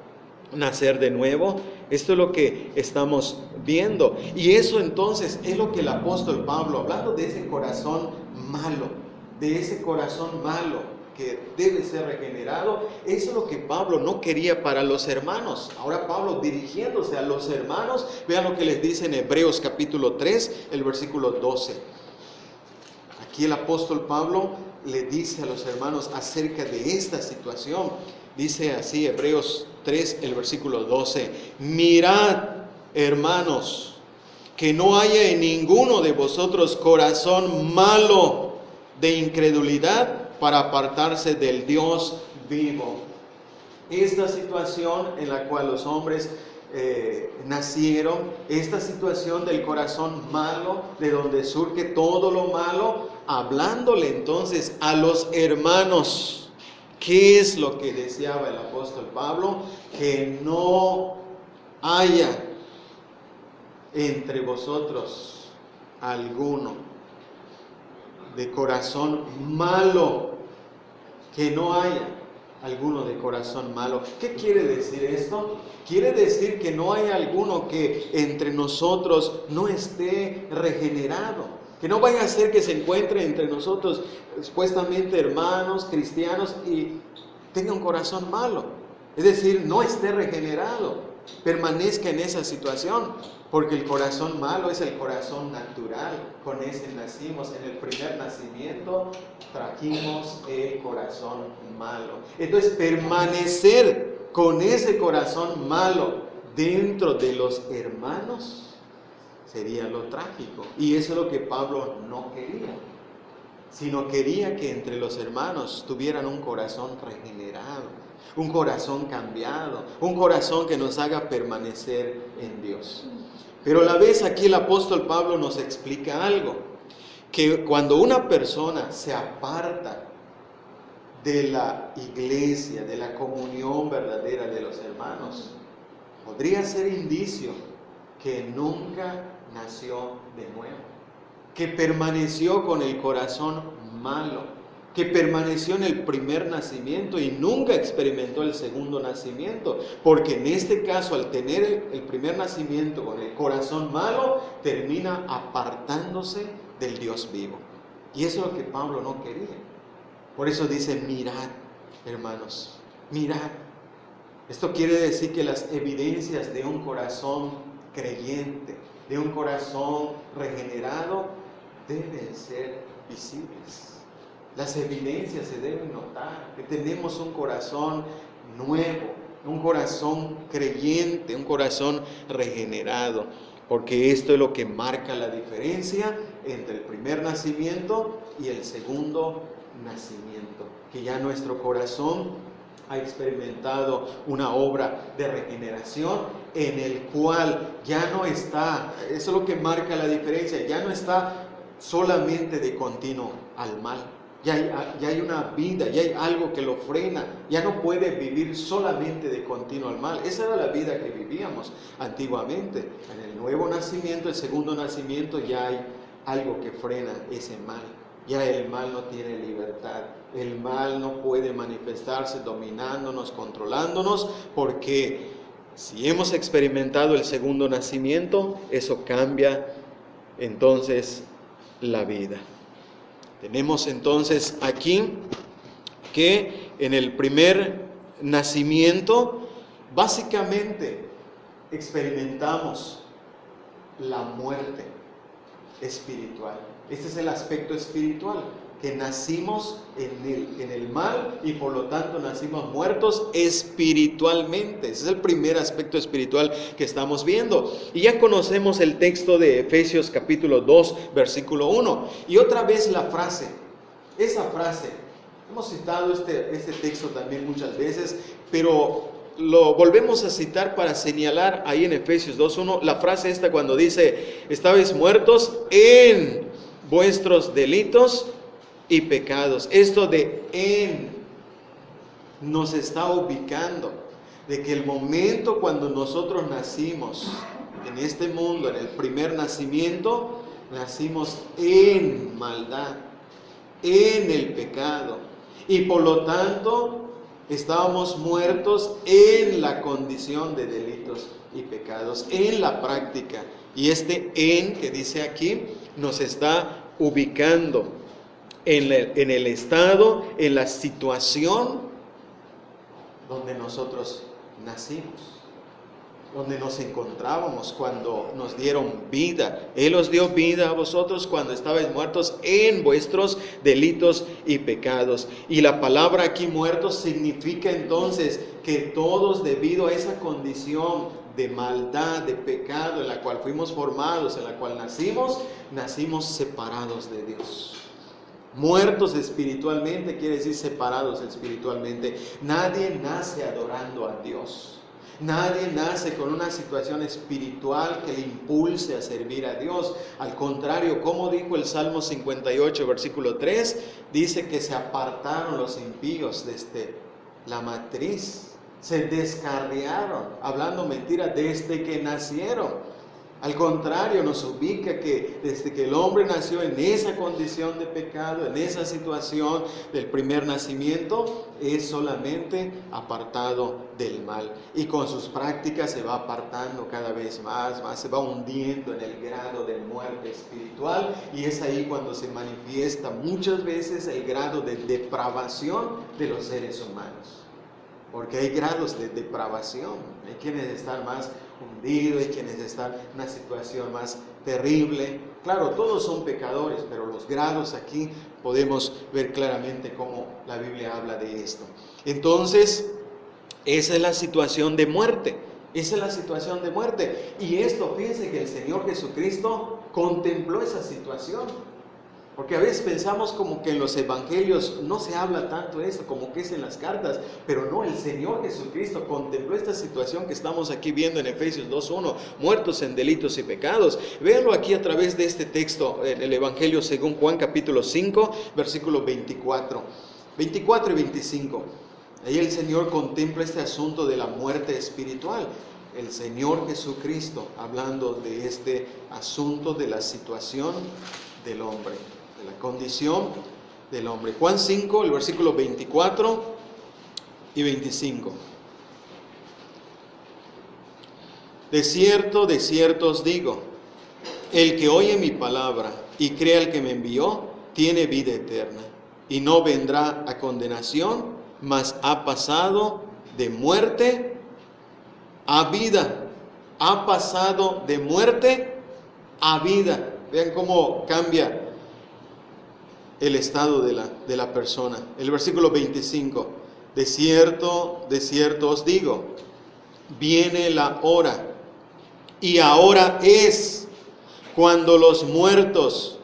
nacer de nuevo. Esto es lo que estamos viendo. Y eso entonces es lo que el apóstol Pablo, hablando de ese corazón malo, de ese corazón malo que debe ser regenerado, eso es lo que Pablo no quería para los hermanos. Ahora Pablo, dirigiéndose a los hermanos, vean lo que les dice en Hebreos capítulo 3, el versículo 12. Aquí el apóstol Pablo le dice a los hermanos acerca de esta situación. Dice así, Hebreos 3, el versículo 12. Mirad, hermanos, que no haya en ninguno de vosotros corazón malo de incredulidad para apartarse del Dios vivo. Esta situación en la cual los hombres nacieron, esta situación del corazón malo, de donde surge todo lo malo, hablándole entonces a los hermanos. ¿Qué es lo que deseaba el apóstol Pablo? Que no haya entre vosotros alguno de corazón malo, que no haya alguno de corazón malo. ¿Qué quiere decir esto? Quiere decir que no hay alguno que entre nosotros no esté regenerado, que no vaya a ser que se encuentre entre nosotros supuestamente hermanos cristianos y tenga un corazón malo, es decir, no esté regenerado, permanezca en esa situación. Porque el corazón malo es el corazón natural, con ese nacimos. En el primer nacimiento trajimos el corazón malo. Entonces, permanecer con ese corazón malo dentro de los hermanos sería lo trágico. Y eso es lo que Pablo no quería. sino quería que entre los hermanos tuvieran un corazón regenerado, un corazón cambiado, un corazón que nos haga permanecer en Dios. Pero a la vez aquí el apóstol Pablo nos explica algo, que cuando una persona se aparta de la iglesia, de la comunión verdadera de los hermanos, podría ser indicio que nunca nació de nuevo, que permaneció con el corazón malo, que permaneció en el primer nacimiento y nunca experimentó el segundo nacimiento, porque en este caso, al tener el primer nacimiento con el corazón malo, termina apartándose del Dios vivo. Y eso es lo que Pablo no quería. Por eso dice, mirad, hermanos, mirad. Esto quiere decir que las evidencias de un corazón creyente, de un corazón regenerado, deben ser visibles. Las evidencias se deben notar, que tenemos un corazón nuevo, un corazón creyente, un corazón regenerado, porque esto es lo que marca la diferencia entre el primer nacimiento y el segundo nacimiento, que ya nuestro corazón ha experimentado una obra de regeneración en el cual ya no está, eso es lo que marca la diferencia, ya no está solamente de continuo al mal. Ya hay una vida, ya hay algo que lo frena, ya no puede vivir solamente de continuo al mal. Esa era la vida que vivíamos antiguamente. En el nuevo nacimiento, el segundo nacimiento, ya hay algo que frena ese mal. Ya el mal no tiene libertad, el mal no puede manifestarse dominándonos, controlándonos, porque si hemos experimentado el segundo nacimiento, eso cambia entonces la vida. Tenemos entonces aquí que en el primer nacimiento básicamente experimentamos la muerte espiritual. Este es el aspecto espiritual, que nacimos en el mal y por lo tanto nacimos muertos espiritualmente. Ese es el primer aspecto espiritual que estamos viendo. Y ya conocemos el texto de Efesios capítulo 2, versículo 1. Y otra vez la frase, esa frase, hemos citado este texto también muchas veces, pero lo volvemos a citar para señalar ahí en Efesios 2:1, la frase esta cuando dice, estabais muertos en vuestros delitos y pecados. Esto de en nos está ubicando de que el momento cuando nosotros nacimos en este mundo, en el primer nacimiento, nacimos en maldad, en el pecado, y por lo tanto estábamos muertos en la condición de delitos y pecados, en la práctica. Y este en que dice aquí nos está ubicando en el estado, en la situación donde nosotros nacimos, donde nos encontrábamos cuando nos dieron vida. Él os dio vida a vosotros cuando estabais muertos en vuestros delitos y pecados. Y la palabra aquí muertos significa entonces que todos, debido a esa condición de maldad, de pecado en la cual fuimos formados, en la cual nacimos separados de Dios. Muertos espiritualmente quiere decir separados espiritualmente. Nadie nace adorando a Dios. Nadie nace con una situación espiritual que le impulse a servir a Dios. Al contrario, como dijo el Salmo 58, versículo 3, dice que se apartaron los impíos desde la matriz. Se descarriaron, hablando mentira, desde que nacieron. Al contrario, nos ubica que desde que el hombre nació en esa condición de pecado, en esa situación del primer nacimiento, es solamente apartado del mal. Y con sus prácticas se va apartando cada vez más, se va hundiendo en el grado de muerte espiritual. Y es ahí cuando se manifiesta muchas veces el grado de depravación de los seres humanos. Porque hay grados de depravación. Hay quienes están más hundidos, hay quienes están en una situación más terrible. Claro, todos son pecadores, pero los grados aquí podemos ver claramente cómo la Biblia habla de esto. Entonces, esa es la situación de muerte. Esa es la situación de muerte. Y esto, fíjense que el Señor Jesucristo contempló esa situación. Porque a veces pensamos como que en los evangelios no se habla tanto de esto, como que es en las cartas, pero no, el Señor Jesucristo contempló esta situación que estamos aquí viendo en Efesios 2:1, muertos en delitos y pecados. Véanlo aquí a través de este texto, el evangelio según Juan capítulo 5, versículo 24 y 25. Ahí el Señor contempla este asunto de la muerte espiritual. El Señor Jesucristo hablando de este asunto de la situación del hombre, de la condición del hombre. Juan 5, el versículo 24 y 25. De cierto os digo, el que oye mi palabra y crea al que me envió, tiene vida eterna, y no vendrá a condenación, mas ha pasado de muerte a vida. Ha pasado de muerte a vida. Vean cómo cambia el estado de la persona. El versículo 25. De cierto os digo, viene la hora, y ahora es, cuando los muertos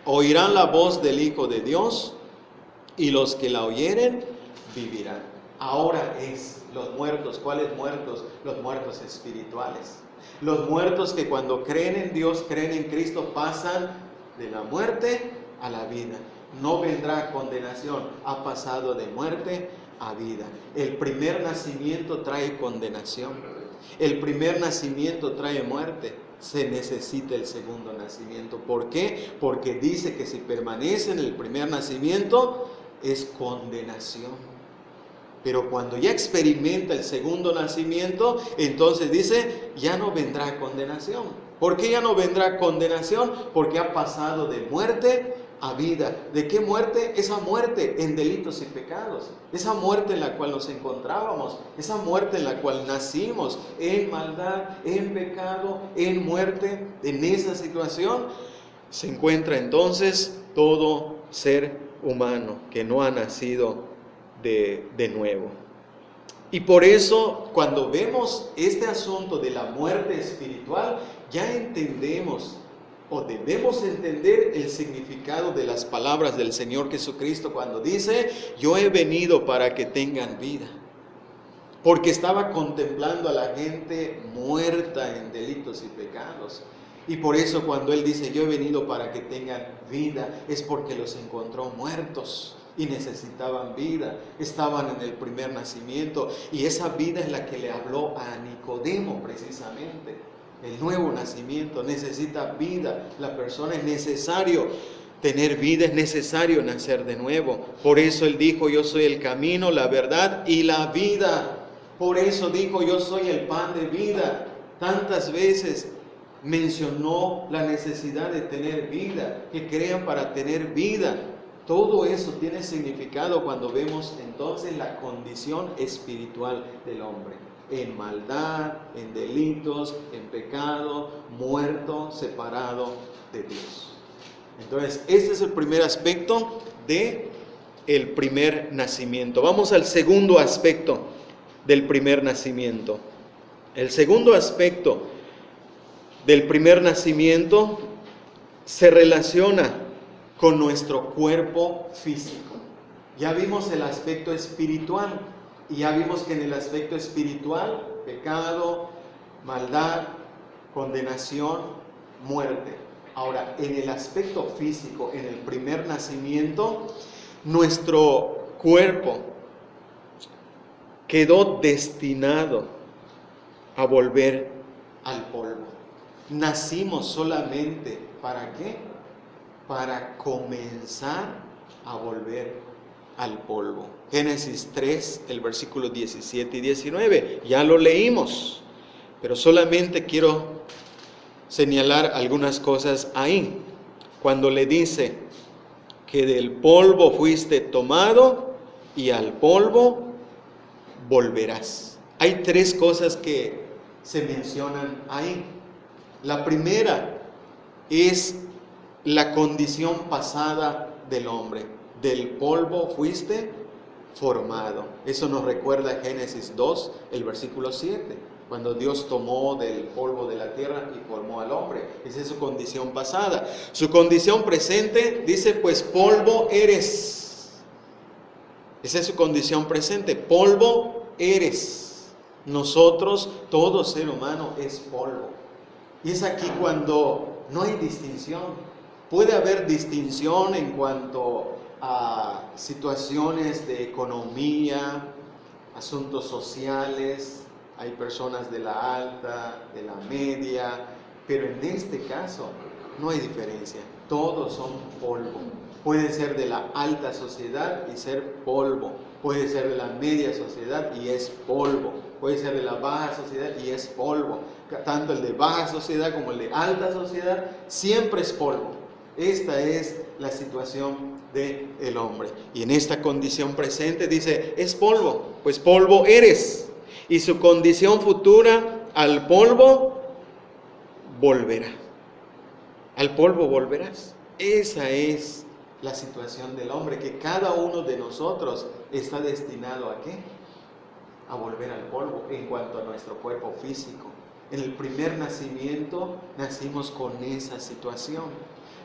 oirán la voz del Hijo de Dios, y los que la oyeren vivirán. Ahora es, los muertos. ¿Cuáles muertos? Los muertos espirituales. Los muertos que cuando creen en Dios, creen en Cristo, pasan de la muerte a la vida. No vendrá condenación, ha pasado de muerte a vida. El primer nacimiento trae condenación. El primer nacimiento trae muerte. Se necesita el segundo nacimiento. ¿Por qué? Porque dice que si permanece en el primer nacimiento, es condenación. Pero cuando ya experimenta el segundo nacimiento, entonces dice, ya no vendrá condenación. ¿Por qué ya no vendrá condenación? Porque ha pasado de muerte a vida. ¿De qué muerte? Esa muerte en delitos y pecados. Esa muerte en la cual nos encontrábamos. Esa muerte en la cual nacimos. En maldad, en pecado, en muerte. En esa situación se encuentra entonces todo ser humano que no ha nacido de nuevo. Y por eso, cuando vemos este asunto de la muerte espiritual, ya entendemos o debemos entender el significado de las palabras del Señor Jesucristo cuando dice, yo he venido para que tengan vida. Porque estaba contemplando a la gente muerta en delitos y pecados. Y por eso cuando Él dice, yo he venido para que tengan vida, es porque los encontró muertos y necesitaban vida, estaban en el primer nacimiento, y esa vida es la que le habló a Nicodemo precisamente. El nuevo nacimiento necesita vida, la persona es necesario tener vida, es necesario nacer de nuevo. Por eso Él dijo, yo soy el camino, la verdad y la vida. Por eso dijo, yo soy el pan de vida. Tantas veces mencionó la necesidad de tener vida, que crean para tener vida. Todo eso tiene significado cuando vemos entonces la condición espiritual del hombre. En maldad, en delitos, en pecado, muerto, separado de Dios. Entonces, este es el primer aspecto de el primer nacimiento. Vamos al segundo aspecto del primer nacimiento. El segundo aspecto del primer nacimiento se relaciona con nuestro cuerpo físico. Ya vimos el aspecto espiritual y ya vimos que en el aspecto espiritual, pecado, maldad, condenación, muerte. Ahora, en el aspecto físico, en el primer nacimiento, nuestro cuerpo quedó destinado a volver al polvo. Nacimos solamente, ¿para qué? Para comenzar a volver al polvo. Génesis 3, el versículo 17 y 19, ya lo leímos, pero solamente quiero señalar algunas cosas ahí. Cuando le dice que del polvo fuiste tomado y al polvo volverás. Hay tres cosas que se mencionan ahí. La primera es la condición pasada del hombre. Del polvo fuiste formado. Eso nos recuerda Génesis 2, el versículo 7. cuando Dios tomó del polvo de la tierra y formó al hombre. Esa es su condición pasada. Su condición presente dice, pues polvo eres. Esa es su condición presente, polvo eres. Nosotros, todo ser humano es polvo. Y es aquí cuando no hay distinción. Puede haber distinción en cuanto a situaciones de economía, asuntos sociales, hay personas de la alta, de la media, pero en este caso no hay diferencia, todos son polvo. Puede ser de la alta sociedad y ser polvo, puede ser de la media sociedad y es polvo, puede ser de la baja sociedad y es polvo. Tanto el de baja sociedad como el de alta sociedad siempre es polvo. Esta es la situación del hombre. Y en esta condición presente dice, es polvo, pues polvo eres. Y su condición futura, al polvo volverá. Al polvo volverás. Esa es la situación del hombre, que cada uno de nosotros está destinado ¿a qué? A volver al polvo en cuanto a nuestro cuerpo físico. En el primer nacimiento nacimos con esa situación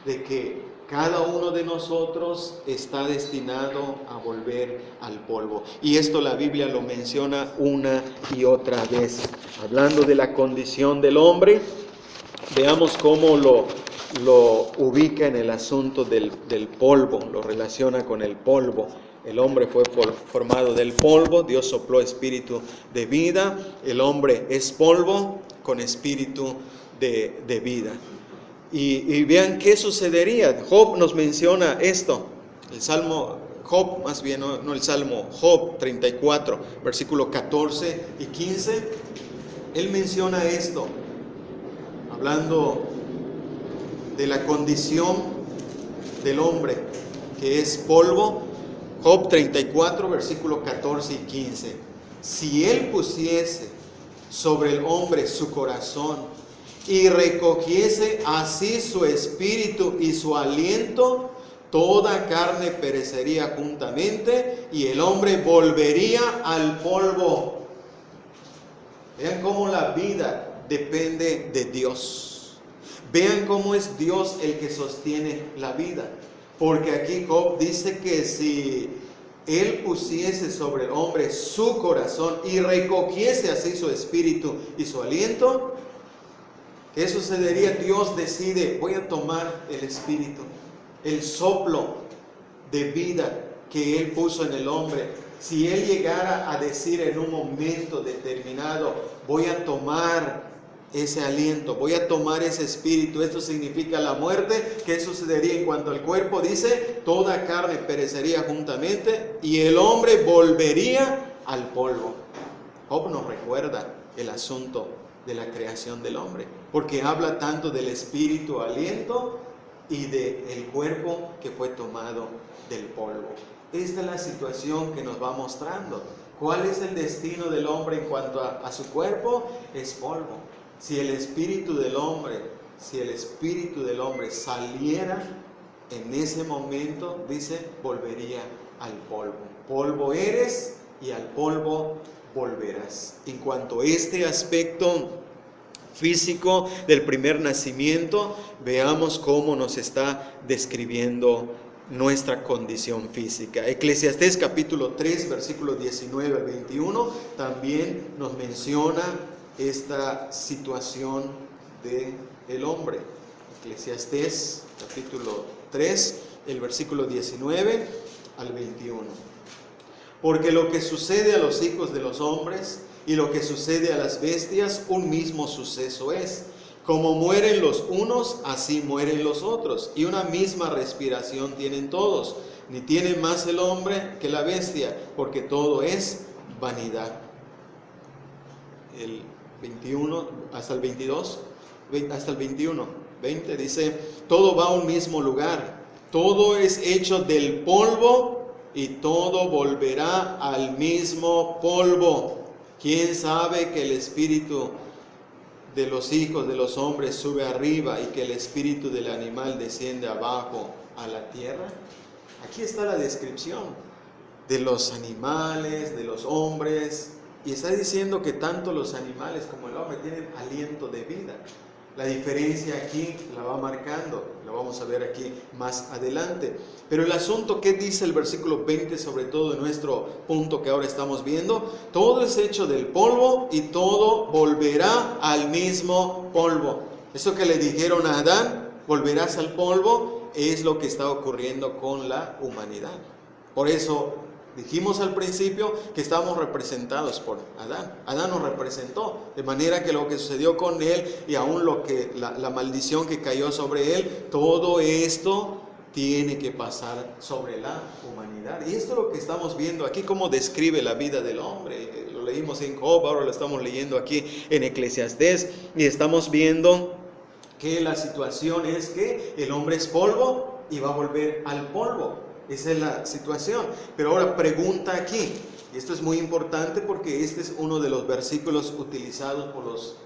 de que cada uno de nosotros está destinado a volver al polvo. Y esto la Biblia lo menciona una y otra vez. Hablando de la condición del hombre, veamos cómo lo ubica en el asunto del polvo, lo relaciona con el polvo. El hombre fue formado del polvo, Dios sopló espíritu de vida, el hombre es polvo con espíritu de vida. Y vean qué sucedería. Job nos menciona esto. El Salmo, Job, más bien, no el Salmo, Job 34, versículo 14 y 15. Él menciona esto, hablando de la condición del hombre, que es polvo. Job 34, versículo 14 y 15. Si él pusiese sobre el hombre su corazón, y recogiese así su espíritu y su aliento, toda carne perecería juntamente y el hombre volvería al polvo. Vean cómo la vida depende de Dios. Vean cómo es Dios el que sostiene la vida. Porque aquí Job dice que si él pusiese sobre el hombre su corazón y recogiese así su espíritu y su aliento, ¿qué sucedería? Dios decide, voy a tomar el espíritu, el soplo de vida que Él puso en el hombre. Si Él llegara a decir en un momento determinado, voy a tomar ese aliento, voy a tomar ese espíritu, esto significa la muerte. ¿Qué sucedería en cuanto al cuerpo? Dice, toda carne perecería juntamente y el hombre volvería al polvo. Job nos recuerda el asunto de la creación del hombre, porque habla tanto del espíritu, aliento, y del cuerpo que fue tomado del polvo. Esta es la situación que nos va mostrando. ¿Cuál es el destino del hombre en cuanto a su cuerpo? Es polvo. Si el espíritu del hombre saliera en ese momento, dice, volvería al polvo. Polvo eres y al polvo volverás. En cuanto a este aspecto físico del primer nacimiento, veamos cómo nos está describiendo nuestra condición física. Eclesiastés capítulo 3, versículo 19 al 21, también nos menciona esta situación del hombre. Eclesiastés capítulo 3, el versículo 19 al 21. Porque lo que sucede a los hijos de los hombres y lo que sucede a las bestias, un mismo suceso es. Como mueren los unos, así mueren los otros. Y una misma respiración tienen todos. Ni tiene más el hombre que la bestia, porque todo es vanidad. El 21 hasta el 22, hasta el 21, 20 dice, todo va a un mismo lugar. Todo es hecho del polvo y todo volverá al mismo polvo. ¿Quién sabe que el espíritu de los hijos de los hombres sube arriba y que el espíritu del animal desciende abajo a la tierra? Aquí está la descripción de los animales, de los hombres, Y está diciendo que tanto los animales como el hombre tienen aliento de vida. La diferencia aquí la va marcando, la vamos a ver aquí más adelante. Pero el asunto, ¿qué dice el versículo 20 sobre todo en nuestro punto que ahora estamos viendo? Todo es hecho del polvo y todo volverá al mismo polvo. Eso que le dijeron a Adán, volverás al polvo, es lo que está ocurriendo con la humanidad. Por eso dijimos al principio que estábamos representados por Adán. Adán nos representó, de manera que lo que sucedió con él y aún la maldición que cayó sobre él, todo esto tiene que pasar sobre la humanidad. Y esto es lo que estamos viendo aquí, cómo describe la vida del hombre. Lo leímos en Job, ahora lo estamos leyendo aquí en Eclesiastés, y estamos viendo que la situación es que el hombre es polvo y va a volver al polvo. Esa es la situación. Pero ahora pregunta aquí, y esto es muy importante porque este es uno de los versículos utilizados por los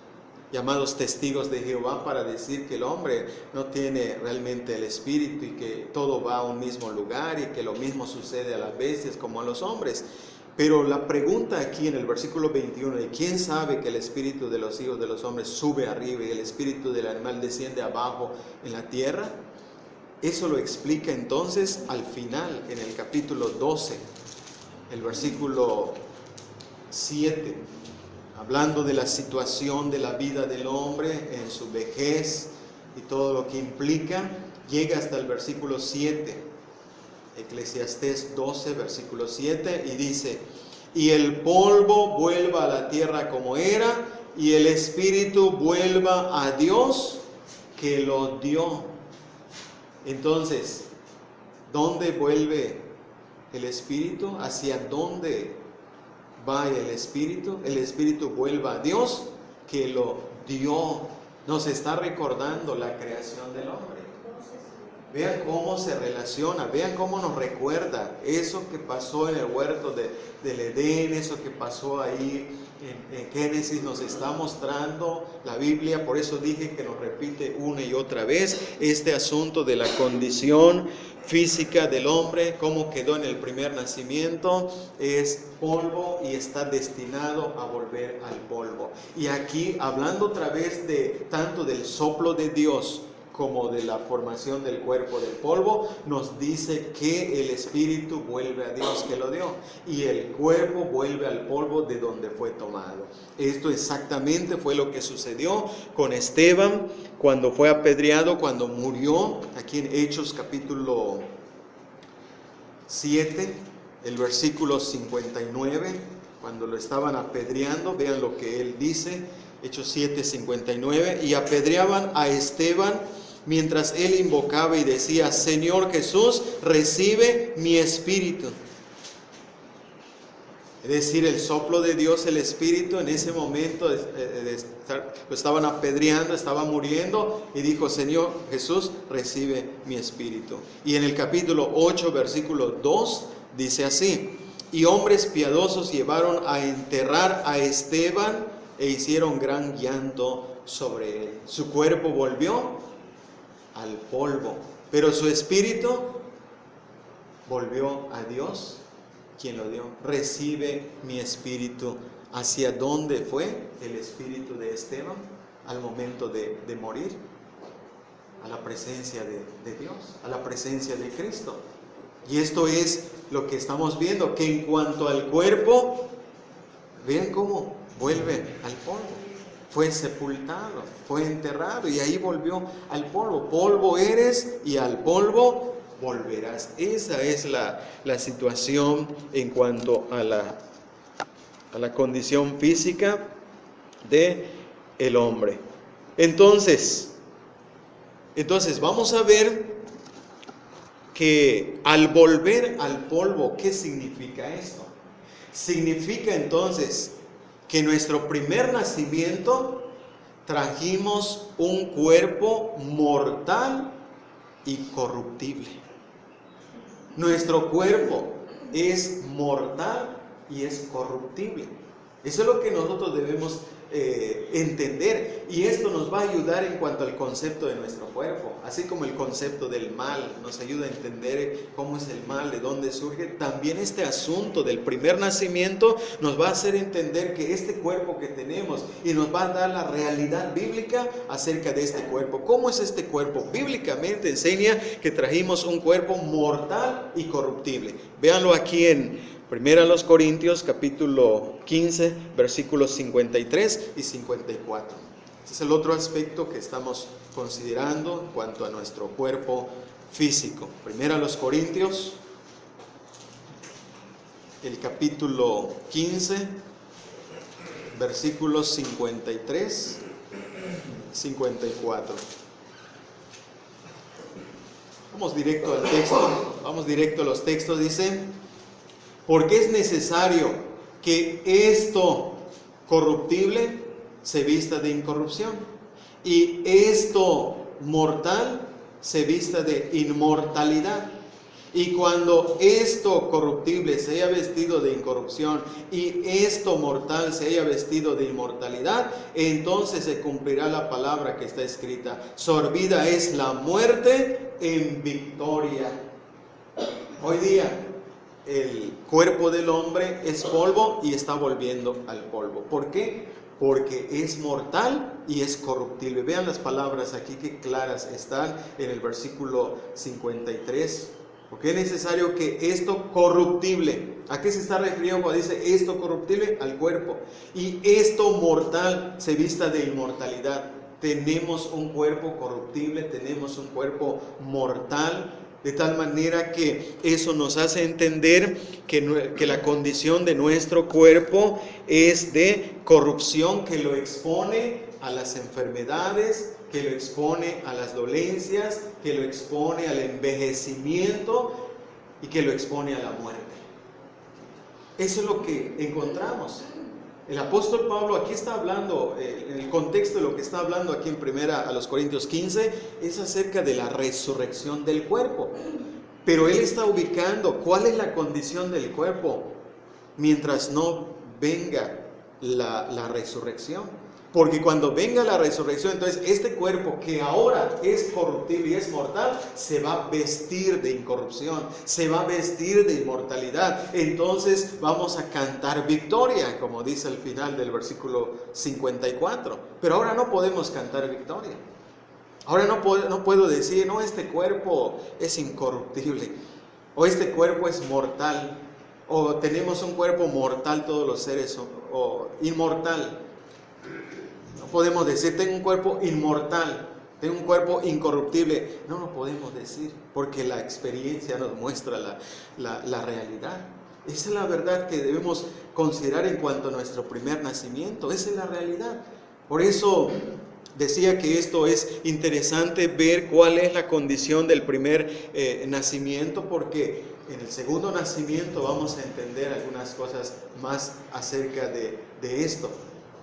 llamados testigos de Jehová para decir que el hombre no tiene realmente el espíritu y que todo va a un mismo lugar y que lo mismo sucede a las bestias como a los hombres. Pero la pregunta aquí en el versículo 21 de ¿quién sabe que el espíritu de los hijos de los hombres sube arriba y el espíritu del animal desciende abajo en la tierra? Eso lo explica entonces al final, en el capítulo 12, el versículo 7, hablando de la situación de la vida del hombre en su vejez y todo lo que implica, llega hasta el versículo 7, Eclesiastés 12, versículo 7, y dice: y el polvo vuelva a la tierra como era, y el espíritu vuelva a Dios que lo dio. Entonces, ¿dónde vuelve el espíritu? ¿Hacia dónde va el espíritu? El espíritu vuelve a Dios que lo dio. Nos está recordando la creación del hombre. Vean cómo se relaciona, vean cómo nos recuerda eso que pasó en el huerto del Edén, eso que pasó ahí en Génesis. Nos está mostrando la Biblia, por eso dije que nos repite una y otra vez este asunto de la condición física del hombre, cómo quedó en el primer nacimiento, es polvo y está destinado a volver al polvo. Y aquí, hablando otra vez de tanto del soplo de Dios como de la formación del cuerpo del polvo, nos dice que el espíritu vuelve a Dios que lo dio y el cuerpo vuelve al polvo de donde fue tomado. Esto exactamente fue lo que sucedió con Esteban cuando fue apedreado, cuando murió, aquí en Hechos capítulo 7, el versículo 59, cuando lo estaban apedreando, vean lo que él dice, Hechos 7, 59, y apedreaban a Esteban mientras él invocaba y decía: Señor Jesús, recibe mi espíritu. Es decir, el soplo de Dios, el espíritu, en ese momento lo estaban apedreando, estaba muriendo, y dijo: Señor Jesús, recibe mi espíritu. Y en el capítulo 8, versículo 2, dice así: y hombres piadosos llevaron a enterrar a Esteban e hicieron gran llanto sobre él. Su cuerpo volvió al polvo, pero su espíritu volvió a Dios, quien lo dio. Recibe mi espíritu. ¿Hacia dónde fue el espíritu de Esteban al momento de morir? A la presencia de Dios, a la presencia de Cristo. Y esto es lo que estamos viendo, que en cuanto al cuerpo, vean cómo vuelve al polvo. Fue sepultado, fue enterrado y ahí volvió al polvo. Polvo eres y al polvo volverás. Esa es la situación en cuanto a la condición física de el hombre. Entonces vamos a ver que al volver al polvo, ¿qué significa esto? Significa entonces que nuestro primer nacimiento trajimos un cuerpo mortal y corruptible. Nuestro cuerpo es mortal y es corruptible. Eso es lo que nosotros debemos entender, y esto nos va a ayudar en cuanto al concepto de nuestro cuerpo, así como el concepto del mal nos ayuda a entender cómo es el mal, de dónde surge. También este asunto del primer nacimiento nos va a hacer entender que este cuerpo que tenemos, y nos va a dar la realidad bíblica acerca de este cuerpo. ¿Cómo es este cuerpo? Bíblicamente enseña que trajimos un cuerpo mortal y corruptible. Véanlo aquí en 1 Corintios capítulo 15, versículos 53 y 54. Este es el otro aspecto que estamos considerando en cuanto a nuestro cuerpo físico. 1 Corintios, el capítulo 15, versículos 53 y 54. Vamos directo al texto, vamos directo a los textos. Dice: porque es necesario que esto corruptible se vista de incorrupción, y esto mortal se vista de inmortalidad. Y cuando esto corruptible se haya vestido de incorrupción y esto mortal se haya vestido de inmortalidad, entonces se cumplirá la palabra que está escrita: sorbida es la muerte en victoria. Hoy día el cuerpo del hombre es polvo y está volviendo al polvo. ¿Por qué? Porque es mortal y es corruptible. Vean las palabras aquí que claras están en el versículo 53. Porque es necesario que esto corruptible, ¿a qué se está refiriendo cuando dice esto corruptible? Al cuerpo. Y esto mortal se vista de inmortalidad. Tenemos un cuerpo corruptible, tenemos un cuerpo mortal, de tal manera que eso nos hace entender que la condición de nuestro cuerpo es de corrupción, que lo expone a las enfermedades, que lo expone a las dolencias, que lo expone al envejecimiento y que lo expone a la muerte. Eso es lo que encontramos. El apóstol Pablo aquí está hablando, en el contexto de lo que está hablando aquí en 1 Corintios 15, es acerca de la resurrección del cuerpo. Pero él está ubicando cuál es la condición del cuerpo mientras no venga la resurrección. Porque cuando venga la resurrección, entonces este cuerpo que ahora es corruptible y es mortal, se va a vestir de incorrupción, se va a vestir de inmortalidad. Entonces vamos a cantar victoria, como dice al final del versículo 54. Pero ahora no podemos cantar victoria. Ahora no puedo decir, no, este cuerpo es incorruptible, o este cuerpo es mortal, o tenemos un cuerpo mortal todos los seres, o inmortal. No podemos decir, tengo un cuerpo inmortal, tengo un cuerpo incorruptible. No lo podemos decir, porque la experiencia nos muestra la realidad. Esa es la verdad que debemos considerar en cuanto a nuestro primer nacimiento. Esa es la realidad. Por eso decía que esto es interesante, ver cuál es la condición del primer nacimiento, porque en el segundo nacimiento vamos a entender algunas cosas más acerca de esto,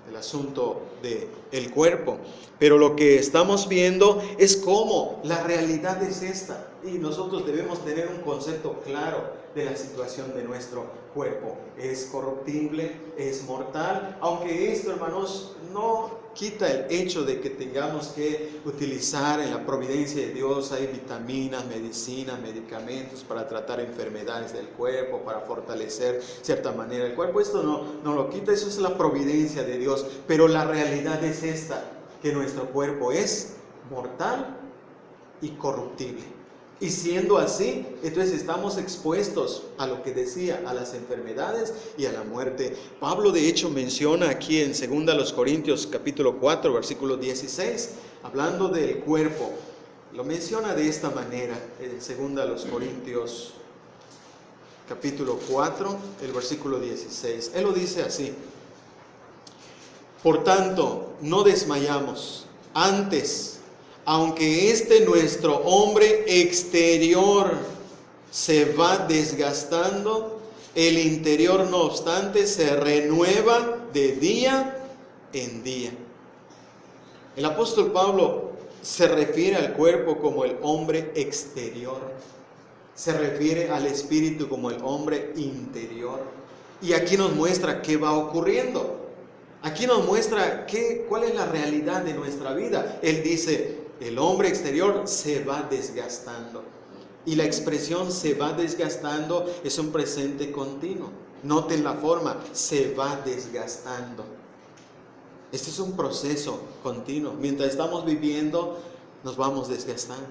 el asunto del cuerpo. Pero lo que estamos viendo es cómo la realidad es esta, y nosotros debemos tener un concepto claro de la situación de nuestro cuerpo. Es corruptible, es mortal, aunque esto, hermanos, no quita el hecho de que tengamos que utilizar en la providencia de Dios, hay vitaminas, medicinas, medicamentos para tratar enfermedades del cuerpo, para fortalecer cierta manera el cuerpo. Esto no lo quita, eso es la providencia de Dios. Pero la realidad es esta, que nuestro cuerpo es mortal y corruptible. Y siendo así, entonces estamos expuestos a lo que decía, a las enfermedades y a la muerte. Pablo de hecho menciona aquí en 2 Corintios capítulo 4, versículo 16, hablando del cuerpo, lo menciona de esta manera, en 2 Corintios capítulo 4, el versículo 16. Él lo dice así: por tanto, no desmayamos, antes, aunque nuestro hombre exterior se va desgastando, el interior no obstante se renueva de día en día. El apóstol Pablo se refiere al cuerpo como el hombre exterior, se refiere al espíritu como el hombre interior. Y aquí nos muestra qué va ocurriendo. Aquí nos muestra cuál es la realidad de nuestra vida. Él dice, el hombre exterior se va desgastando. Y la expresión se va desgastando es un presente continuo. Noten la forma, se va desgastando. Este es un proceso continuo. Mientras estamos viviendo, nos vamos desgastando.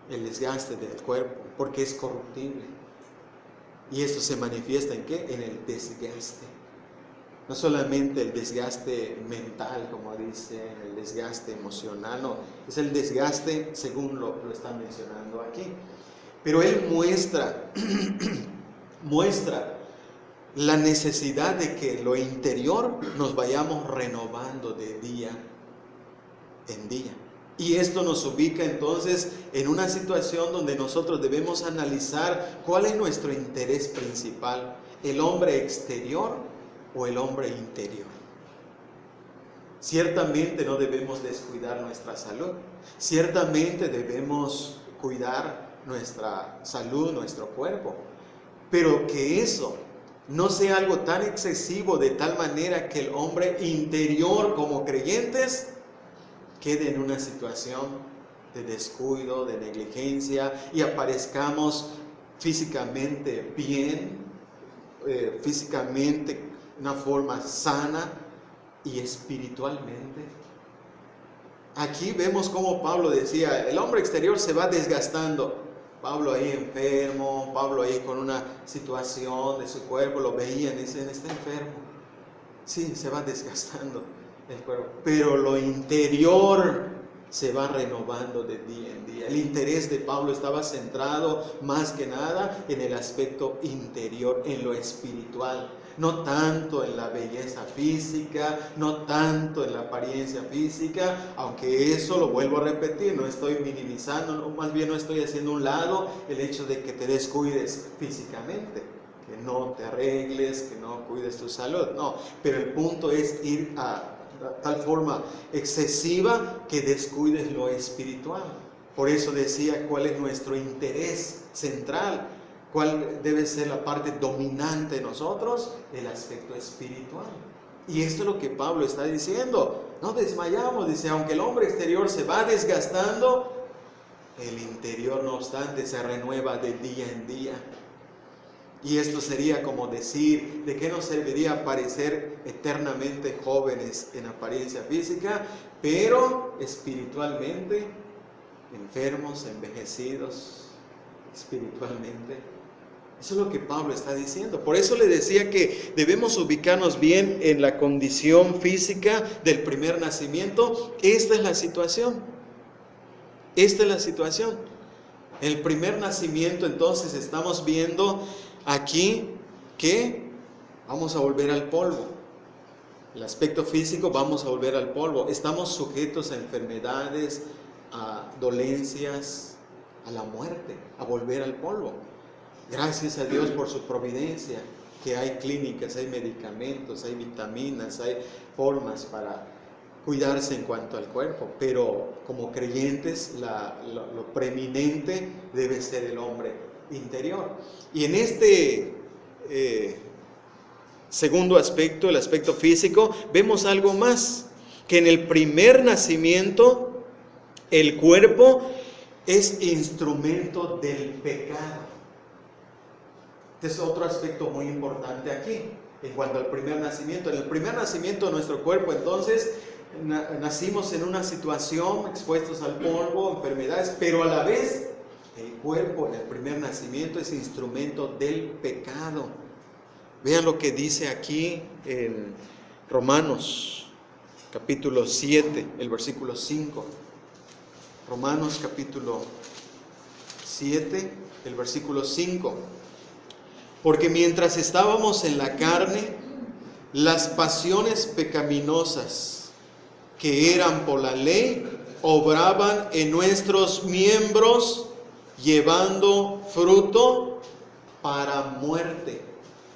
El desgaste del cuerpo, porque es corruptible. Y esto se manifiesta ¿en qué? En el desgaste. No solamente el desgaste mental, como dice, el desgaste emocional, no, es el desgaste según lo están mencionando aquí. Pero él muestra la necesidad de que lo interior nos vayamos renovando de día en día. Y esto nos ubica entonces en una situación donde nosotros debemos analizar cuál es nuestro interés principal, el hombre exterior o el hombre interior. Ciertamente no debemos descuidar nuestra salud, ciertamente debemos cuidar nuestra salud, nuestro cuerpo, pero que eso no sea algo tan excesivo de tal manera que el hombre interior como creyentes quede en una situación de descuido, de negligencia y aparezcamos físicamente bien, físicamente de una forma sana y espiritualmente. Aquí vemos cómo Pablo decía, el hombre exterior se va desgastando. Pablo ahí enfermo, Pablo ahí con una situación de su cuerpo, lo veían y dicen, está enfermo. Sí, se va desgastando el cuerpo, pero lo interior se va renovando de día en día. El interés de Pablo estaba centrado más que nada en el aspecto interior, en lo espiritual. No tanto en la belleza física, no tanto en la apariencia física, aunque eso lo vuelvo a repetir, no estoy minimizando, más bien no estoy haciendo a un lado el hecho de que te descuides físicamente, que no te arregles, que no cuides tu salud, no, pero el punto es ir a tal forma excesiva que descuides lo espiritual. Por eso decía cuál es nuestro interés central. ¿Cuál debe ser la parte dominante de nosotros? El aspecto espiritual. Y esto es lo que Pablo está diciendo. No desmayamos, dice, aunque el hombre exterior se va desgastando, el interior no obstante se renueva de día en día. Y esto sería como decir, ¿de qué nos serviría parecer eternamente jóvenes en apariencia física, pero espiritualmente enfermos, envejecidos espiritualmente? Eso es lo que Pablo está diciendo. Por eso le decía que debemos ubicarnos bien en la condición física del primer nacimiento. Esta es la situación. Esta es la situación. El primer nacimiento, entonces, estamos viendo aquí que vamos a volver al polvo. El aspecto físico, vamos a volver al polvo. Estamos sujetos a enfermedades, a dolencias, a la muerte, a volver al polvo. Gracias a Dios por su providencia, que hay clínicas, hay medicamentos, hay vitaminas, hay formas para cuidarse en cuanto al cuerpo, pero como creyentes lo preeminente debe ser el hombre interior. Y en este segundo aspecto, el aspecto físico, vemos algo más, que en el primer nacimiento el cuerpo es instrumento del pecado. Este es otro aspecto muy importante aquí, en cuanto al primer nacimiento. En el primer nacimiento de nuestro cuerpo, entonces, nacimos en una situación expuestos al polvo, enfermedades, pero a la vez el cuerpo en el primer nacimiento es instrumento del pecado. Vean lo que dice aquí en Romanos capítulo 7, el versículo 5. Romanos capítulo 7, el versículo 5. Porque mientras estábamos en la carne, las pasiones pecaminosas que eran por la ley obraban en nuestros miembros, llevando fruto para muerte.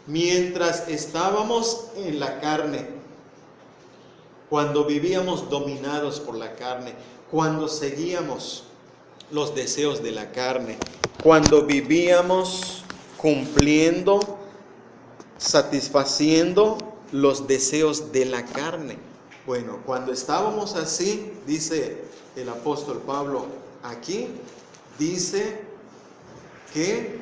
Mientras estábamos en la carne, cuando vivíamos dominados por la carne, cuando seguíamos los deseos de la carne, cuando vivíamos cumpliendo, satisfaciendo los deseos de la carne. Bueno, cuando estábamos así, dice el apóstol Pablo aquí, dice que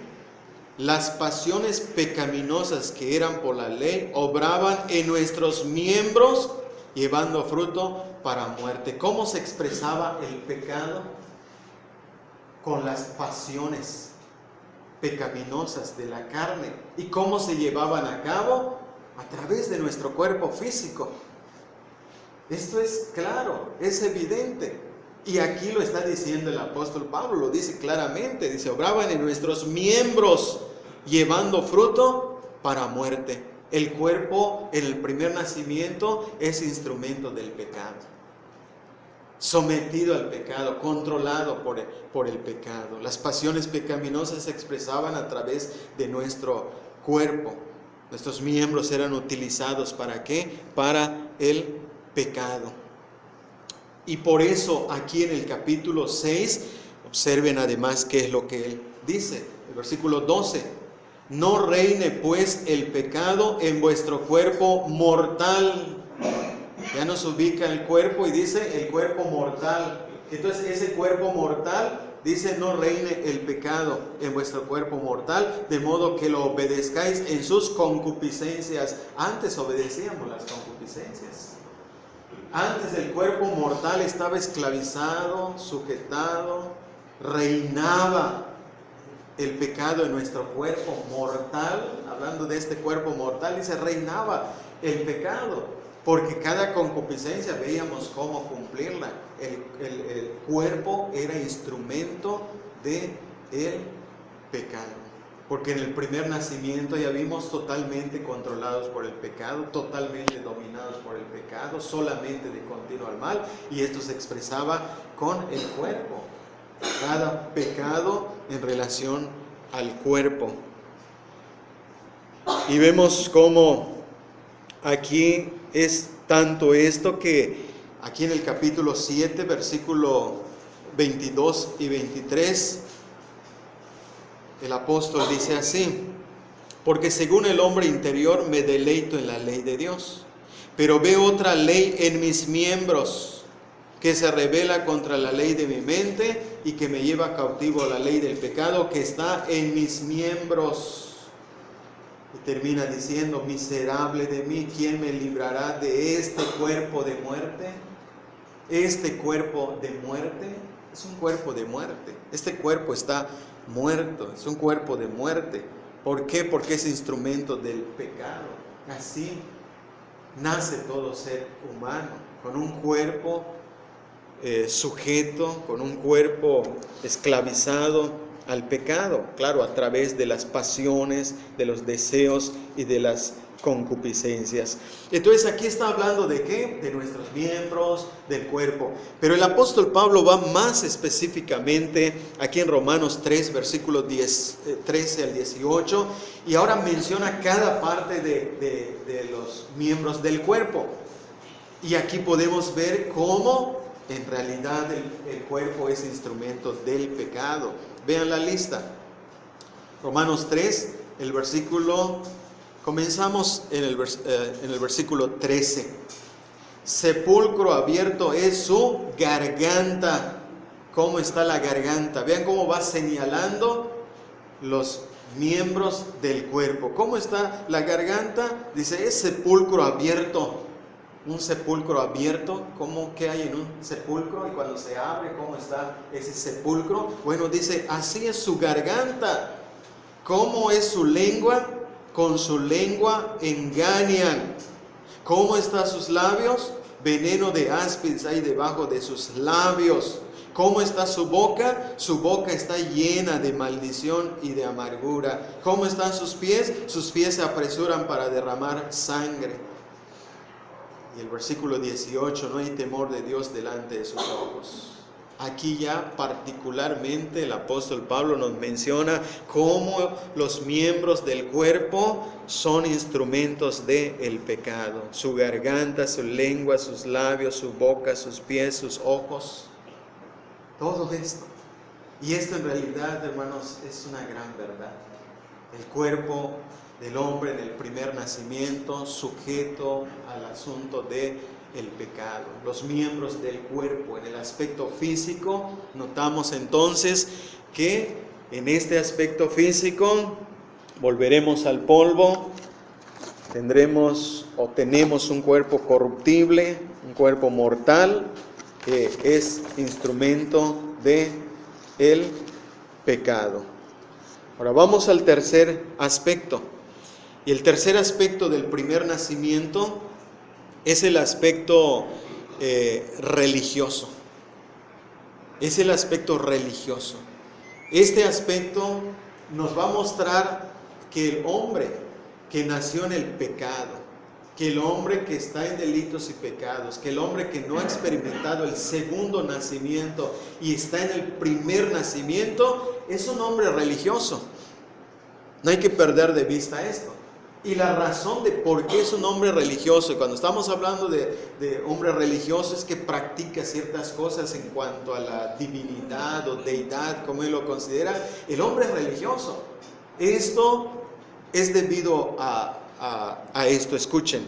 las pasiones pecaminosas que eran por la ley obraban en nuestros miembros, llevando fruto para muerte. ¿Cómo se expresaba el pecado? Con las pasiones pecaminosas de la carne. ¿Y cómo se llevaban a cabo? A través de nuestro cuerpo físico. Esto es claro, es evidente. Y aquí lo está diciendo el apóstol Pablo, lo dice claramente. Dice, obraban en nuestros miembros, llevando fruto para muerte. El cuerpo en el primer nacimiento es instrumento del pecado. Sometido al pecado, controlado por el pecado. Las pasiones pecaminosas se expresaban a través de nuestro cuerpo. Nuestros miembros eran utilizados ¿para qué? Para el pecado. Y por eso aquí en el capítulo 6, observen además qué es lo que él dice. El versículo 12. No reine pues el pecado en vuestro cuerpo mortal. Ya nos ubica el cuerpo y dice el cuerpo mortal. Entonces ese cuerpo mortal dice no reine el pecado en vuestro cuerpo mortal, de modo que lo obedezcáis en sus concupiscencias. Antes obedecíamos las concupiscencias. Antes el cuerpo mortal estaba esclavizado, sujetado, reinaba el pecado en nuestro cuerpo mortal. Hablando de este cuerpo mortal, dice reinaba el pecado. Porque cada concupiscencia veíamos cómo cumplirla. El cuerpo era instrumento del pecado. Porque en el primer nacimiento ya vimos totalmente controlados por el pecado, totalmente dominados por el pecado, solamente de continuo al mal. Y esto se expresaba con el cuerpo. Cada pecado en relación al cuerpo. Y vemos cómo aquí es tanto esto que aquí en el capítulo 7, versículo 22 y 23, el apóstol dice así: porque según el hombre interior me deleito en la ley de Dios, pero veo otra ley en mis miembros, que se rebela contra la ley de mi mente y que me lleva cautivo a la ley del pecado que está en mis miembros. Y termina diciendo, miserable de mí, ¿quién me librará de este cuerpo de muerte? Este cuerpo de muerte es un cuerpo de muerte. Este cuerpo está muerto, es un cuerpo de muerte. ¿Por qué? Porque es instrumento del pecado. Así nace todo ser humano, con un cuerpo sujeto, con un cuerpo esclavizado al pecado, claro, a través de las pasiones, de los deseos y de las concupiscencias. Entonces aquí está hablando de ¿qué? De nuestros miembros, del cuerpo. Pero el apóstol Pablo va más específicamente aquí en Romanos 3, versículos 13 al 18, y ahora menciona cada parte de los miembros del cuerpo. Y aquí podemos ver cómo en realidad el cuerpo es instrumento del pecado. Vean la lista. Romanos 3, el versículo, comenzamos en el versículo 13. Sepulcro abierto es su garganta. ¿Cómo está la garganta? Vean cómo va señalando los miembros del cuerpo. ¿Cómo está la garganta? Dice, es sepulcro abierto. Un sepulcro abierto, ¿cómo que hay en un sepulcro? Y cuando se abre, ¿cómo está ese sepulcro? Bueno, dice, así es su garganta. ¿Cómo es su lengua? Con su lengua engañan. ¿Cómo están sus labios? Veneno de áspides hay debajo de sus labios. ¿Cómo está su boca? Su boca está llena de maldición y de amargura. ¿Cómo están sus pies? Sus pies se apresuran para derramar sangre. Y el versículo 18, no hay temor de Dios delante de sus ojos. Aquí ya particularmente el apóstol Pablo nos menciona cómo los miembros del cuerpo son instrumentos del pecado. Su garganta, su lengua, sus labios, su boca, sus pies, sus ojos. Todo esto. Y esto en realidad, hermanos, es una gran verdad. El cuerpo del hombre en el primer nacimiento, sujeto al asunto de el pecado. Los miembros del cuerpo en el aspecto físico, notamos entonces que en este aspecto físico volveremos al polvo, tenemos un cuerpo corruptible, un cuerpo mortal, que es instrumento de el pecado. Ahora vamos al tercer aspecto. Y el tercer aspecto del primer nacimiento es el aspecto religioso. Es el aspecto religioso. Este aspecto nos va a mostrar que el hombre que nació en el pecado, que el hombre que está en delitos y pecados, que el hombre que no ha experimentado el segundo nacimiento y está en el primer nacimiento, es un hombre religioso. No hay que perder de vista esto. Y la razón de por qué es un hombre religioso, y cuando estamos hablando de hombre religioso, es que practica ciertas cosas en cuanto a la divinidad o deidad, como él lo considera. El hombre es religioso. Esto es debido a esto. Escuchen,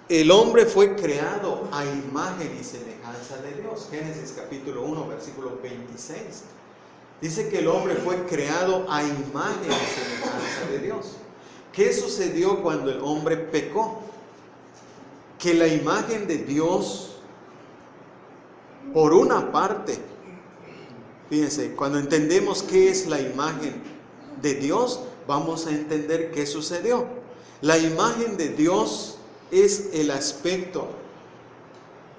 el hombre fue creado a imagen y semejanza de Dios. Génesis capítulo 1, versículo 26. Dice que el hombre fue creado a imagen y semejanza de Dios. ¿Qué sucedió cuando el hombre pecó? Que la imagen de Dios, por una parte, fíjense, cuando entendemos qué es la imagen de Dios, vamos a entender qué sucedió. La imagen de Dios es el aspecto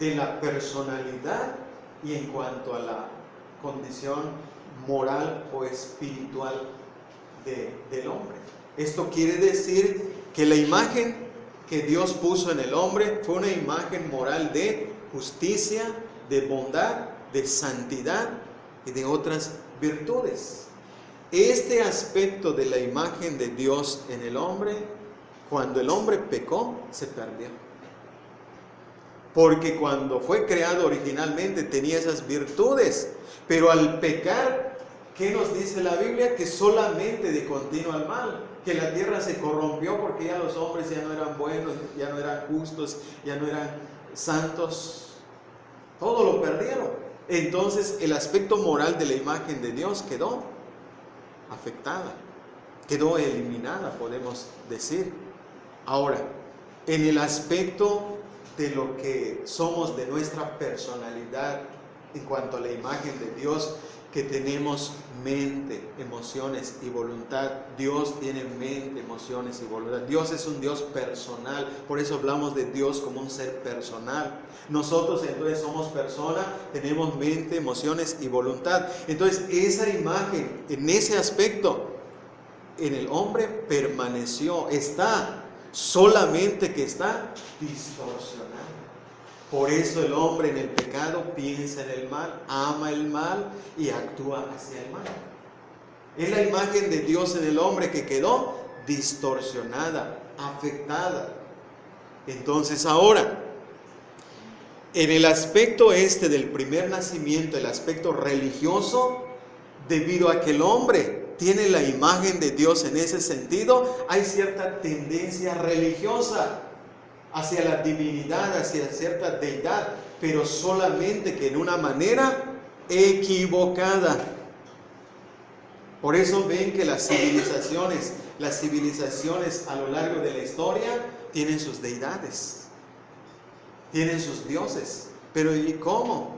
de la personalidad y en cuanto a la condición moral o espiritual del hombre. Esto quiere decir que la imagen que Dios puso en el hombre fue una imagen moral de justicia, de bondad, de santidad y de otras virtudes. Este aspecto de la imagen de Dios en el hombre, cuando el hombre pecó, se perdió. Porque cuando fue creado originalmente tenía esas virtudes, pero al pecar, ¿qué nos dice la Biblia? Que solamente de continuo al mal, que la tierra se corrompió porque ya los hombres ya no eran buenos, ya no eran justos, ya no eran santos, todo lo perdieron. Entonces el aspecto moral de la imagen de Dios quedó afectada, quedó eliminada, podemos decir. Ahora, en el aspecto de lo que somos, de nuestra personalidad, en cuanto a la imagen de Dios, que tenemos mente, emociones y voluntad. Dios tiene mente, emociones y voluntad. Dios es un Dios personal, por eso hablamos de Dios como un ser personal. Nosotros entonces somos personas, tenemos mente, emociones y voluntad. Entonces esa imagen, en ese aspecto, en el hombre permaneció, está, solamente que está distorsionado. Por eso el hombre en el pecado piensa en el mal, ama el mal y actúa hacia el mal. Es la imagen de Dios en el hombre que quedó distorsionada, afectada. Entonces ahora, en el aspecto este del primer nacimiento, el aspecto religioso, debido a que el hombre tiene la imagen de Dios en ese sentido, hay cierta tendencia religiosa hacia la divinidad, hacia cierta deidad, pero solamente que en una manera equivocada. Por eso ven que las civilizaciones a lo largo de la historia tienen sus deidades, tienen sus dioses. Pero ¿y cómo?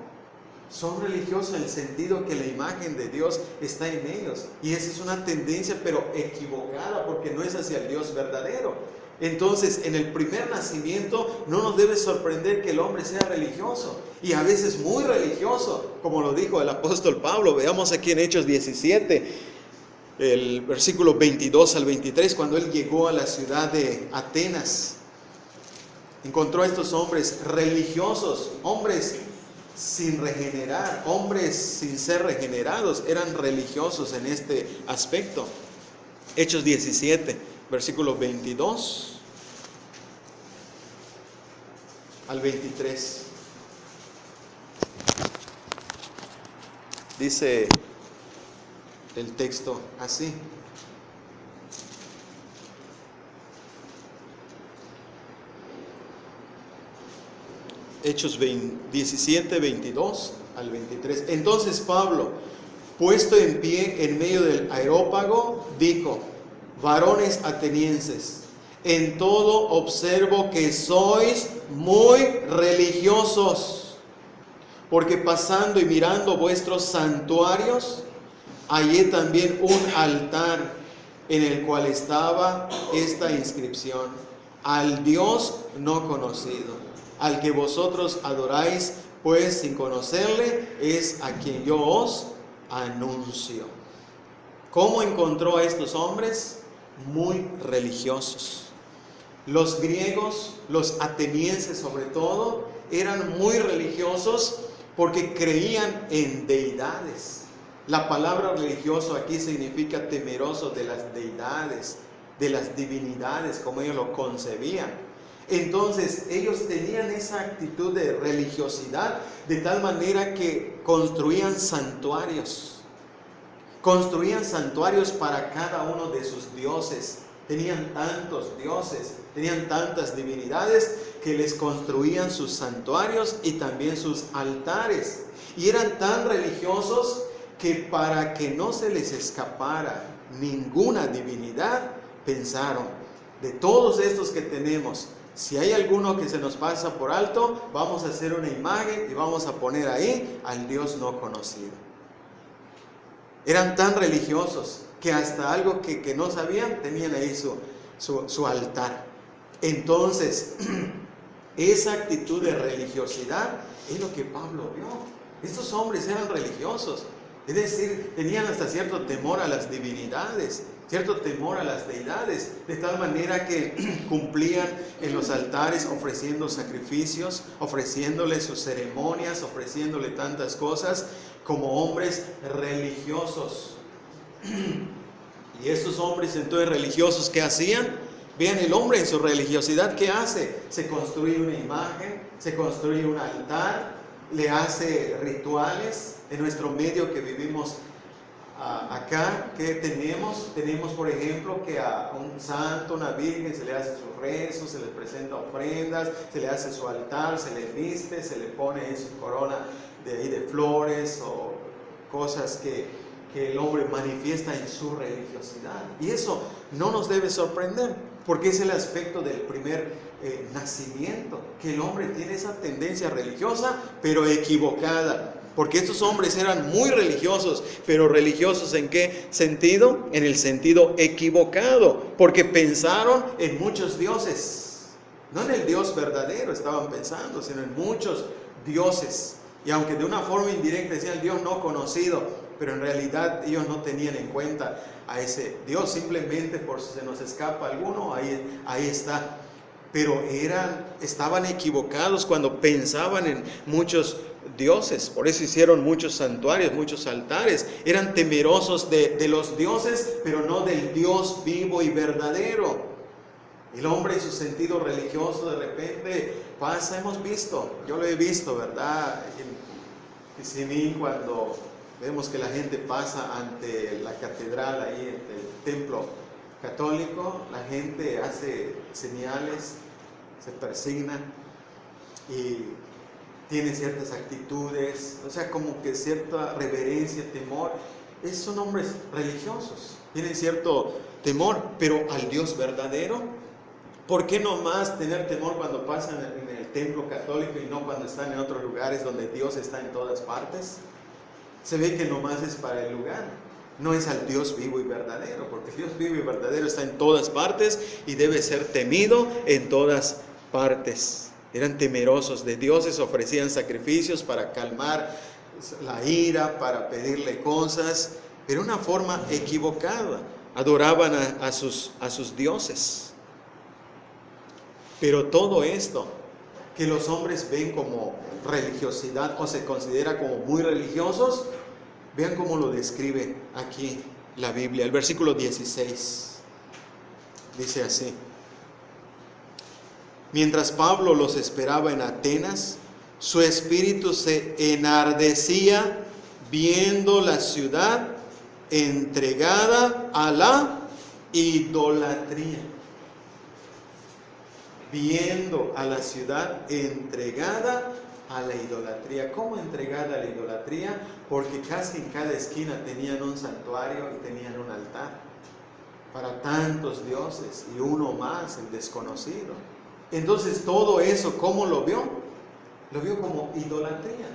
Son religiosos en el sentido que la imagen de Dios está en ellos. Y esa es una tendencia, pero equivocada, porque no es hacia el Dios verdadero. Entonces, en el primer nacimiento no nos debe sorprender que el hombre sea religioso, y a veces muy religioso, como lo dijo el apóstol Pablo. Veamos aquí en Hechos 17, el versículo 22 al 23, cuando él llegó a la ciudad de Atenas. Encontró a estos hombres religiosos, hombres sin regenerar, hombres sin ser regenerados, eran religiosos en este aspecto. Hechos 17. Versículo 22 al 23. Dice el texto así: Hechos 17, 22 al 23. Entonces Pablo, puesto en pie en medio del areópago, dijo: varones atenienses, en todo observo que sois muy religiosos, porque pasando y mirando vuestros santuarios, hallé también un altar en el cual estaba esta inscripción: al Dios no conocido, al que vosotros adoráis, pues sin conocerle, es a quien yo os anuncio. ¿Cómo encontró a estos hombres? Muy religiosos. Los griegos, los atenienses sobre todo, eran muy religiosos porque creían en deidades. La palabra religioso aquí significa temeroso de las deidades, de las divinidades, como ellos lo concebían. Entonces ellos tenían esa actitud de religiosidad de tal manera que construían santuarios para cada uno de sus dioses. Tenían tantos dioses, tenían tantas divinidades que les construían sus santuarios y también sus altares. Y eran tan religiosos que para que no se les escapara ninguna divinidad, pensaron: de todos estos que tenemos, si hay alguno que se nos pasa por alto, vamos a hacer una imagen y vamos a poner ahí al Dios no conocido. Eran tan religiosos que hasta algo que no sabían, tenían ahí su altar. Entonces, esa actitud de religiosidad es lo que Pablo vio. Estos hombres eran religiosos, es decir, tenían hasta cierto temor a las divinidades, cierto temor a las deidades, de tal manera que cumplían en los altares ofreciendo sacrificios, ofreciéndole sus ceremonias, ofreciéndole tantas cosas como hombres religiosos. Y estos hombres entonces religiosos, ¿qué hacían? Vean el hombre en su religiosidad, ¿qué hace? Se construye una imagen, se construye un altar, le hace rituales. En nuestro medio que vivimos acá, ¿qué tenemos? Tenemos, por ejemplo, que a un santo, una virgen, se le hace sus rezos, se le presenta ofrendas, se le hace su altar, se le viste, se le pone su corona de flores o cosas que el hombre manifiesta en su religiosidad. Y eso no nos debe sorprender, porque es el aspecto del primer nacimiento, que el hombre tiene esa tendencia religiosa, pero equivocada. Porque estos hombres eran muy religiosos, pero religiosos ¿en qué sentido? En el sentido equivocado, porque pensaron en muchos dioses. No en el Dios verdadero estaban pensando, sino en muchos dioses. Y aunque de una forma indirecta decían Dios no conocido, pero en realidad ellos no tenían en cuenta a ese Dios, simplemente por si se nos escapa alguno, ahí está. Pero estaban equivocados cuando pensaban en muchos dioses. Por eso hicieron muchos santuarios, muchos altares. Eran temerosos de los dioses, pero no del Dios vivo y verdadero. El hombre en su sentido religioso de repente pasa, yo lo he visto, ¿verdad? En Simi, cuando vemos que la gente pasa ante la catedral, ahí ante el templo católico, la gente hace señales, se persigna y tiene ciertas actitudes, o sea, como que cierta reverencia, temor. Son hombres religiosos, tienen cierto temor, pero al Dios verdadero, ¿por qué no más tener temor cuando pasan en el templo católico y no cuando están en otros lugares donde Dios está en todas partes? Se ve que nomás es para el lugar, no es al Dios vivo y verdadero, porque el Dios vivo y verdadero está en todas partes y debe ser temido en todas partes. Eran temerosos de dioses, ofrecían sacrificios para calmar la ira, para pedirle cosas, pero de una forma equivocada. Adoraban a sus dioses. Pero todo esto que los hombres ven como religiosidad o se considera como muy religiosos, vean cómo lo describe aquí la Biblia. El versículo 16 dice así: mientras Pablo los esperaba en Atenas, su espíritu se enardecía viendo la ciudad entregada a la idolatría. viendo a la ciudad entregada a la idolatría. ¿Cómo entregada a la idolatría? Porque casi en cada esquina tenían un santuario y tenían un altar para tantos dioses y uno más, el desconocido. Entonces todo eso, ¿cómo lo vio? Lo vio como idolatría.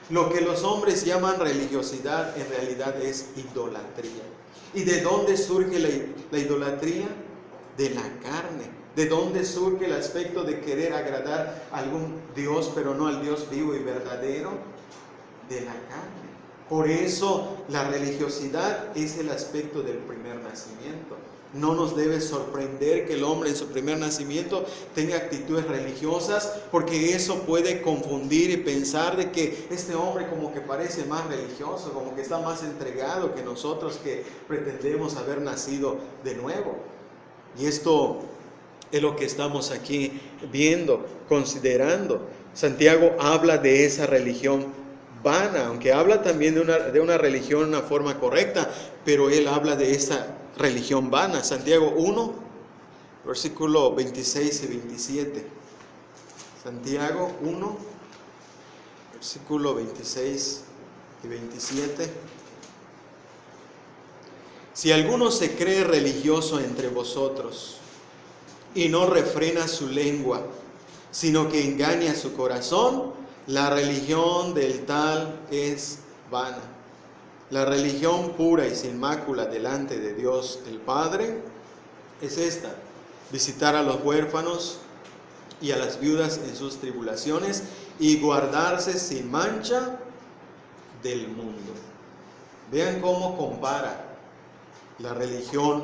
Lo que los hombres llaman religiosidad en realidad es idolatría. ¿Y de dónde surge la idolatría? De la carne. ¿De dónde surge el aspecto de querer agradar a algún Dios, pero no al Dios vivo y verdadero? De la carne. Por eso la religiosidad es el aspecto del primer nacimiento. No nos debe sorprender que el hombre en su primer nacimiento tenga actitudes religiosas, porque eso puede confundir y pensar de que este hombre como que parece más religioso, como que está más entregado que nosotros que pretendemos haber nacido de nuevo. Y esto es lo que estamos aquí viendo, considerando. Santiago habla de esa religión vana, aunque habla también de una religión de una forma correcta, pero él habla de esa religión vana. Santiago 1, versículo 26 y 27. Santiago 1, versículo 26 y 27. Si alguno se cree religioso entre vosotros y no refrena su lengua, sino que engaña su corazón, la religión del tal es vana. La religión pura y sin mácula delante de Dios el Padre es esta: visitar a los huérfanos y a las viudas en sus tribulaciones y guardarse sin mancha del mundo. Vean cómo compara la religión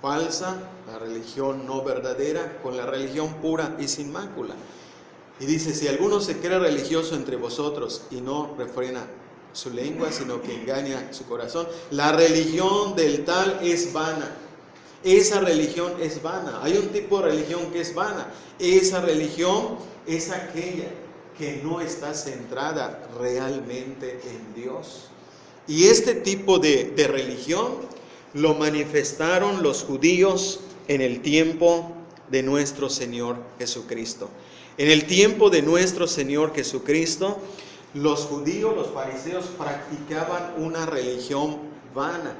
falsa, la religión no verdadera, con la religión pura y sin mácula. Y dice: si alguno se cree religioso entre vosotros y no refrena su lengua, sino que engaña su corazón, la religión del tal es vana. Esa religión es vana. Hay un tipo de religión que es vana. Esa religión es aquella que no está centrada realmente en Dios. Y este tipo de religión lo manifestaron los judíos en el tiempo de nuestro Señor Jesucristo. En el tiempo de nuestro Señor Jesucristo, los judíos, los fariseos, practicaban una religión vana.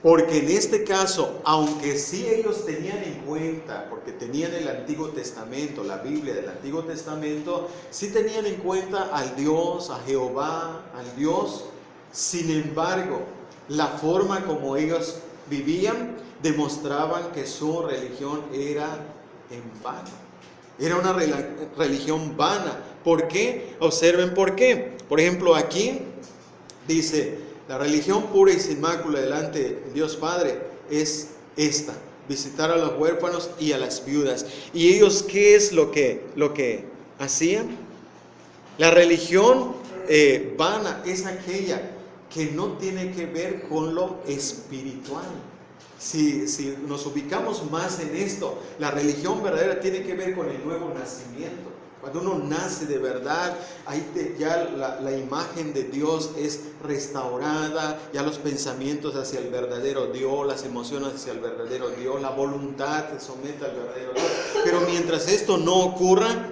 Porque en este caso, aunque sí ellos tenían en cuenta, porque tenían el Antiguo Testamento, la Biblia del Antiguo Testamento, sí tenían en cuenta al Dios, a Jehová, al Dios. Sin embargo, la forma como ellos vivían demostraban que su religión era en vano. Era una religión vana. ¿Por qué? Observen por qué. Por ejemplo, aquí dice: la religión pura y sin mácula delante de Dios Padre es esta: visitar a los huérfanos y a las viudas. ¿Y ellos qué es lo que hacían? La religión vana es aquella que no tiene que ver con lo espiritual. Si nos ubicamos más en esto, la religión verdadera tiene que ver con el nuevo nacimiento. Cuando uno nace de verdad, ahí ya la imagen de Dios es restaurada, ya los pensamientos hacia el verdadero Dios, las emociones hacia el verdadero Dios, la voluntad se somete al verdadero Dios. Pero mientras esto no ocurra,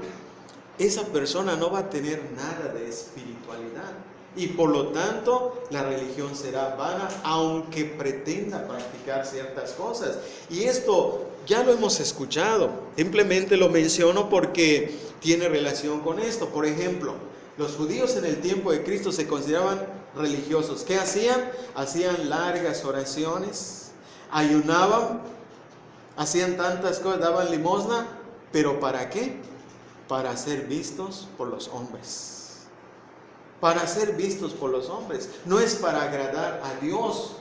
esa persona no va a tener nada de espiritualidad. Y por lo tanto, la religión será vana, aunque pretenda practicar ciertas cosas. Y esto ya lo hemos escuchado. Simplemente lo menciono porque tiene relación con esto. Por ejemplo, los judíos en el tiempo de Cristo se consideraban religiosos. ¿Qué hacían? Hacían largas oraciones, ayunaban, hacían tantas cosas, daban limosna. ¿Pero para qué? Para ser vistos por los hombres. Para ser vistos por los hombres. No es para agradar a Dios.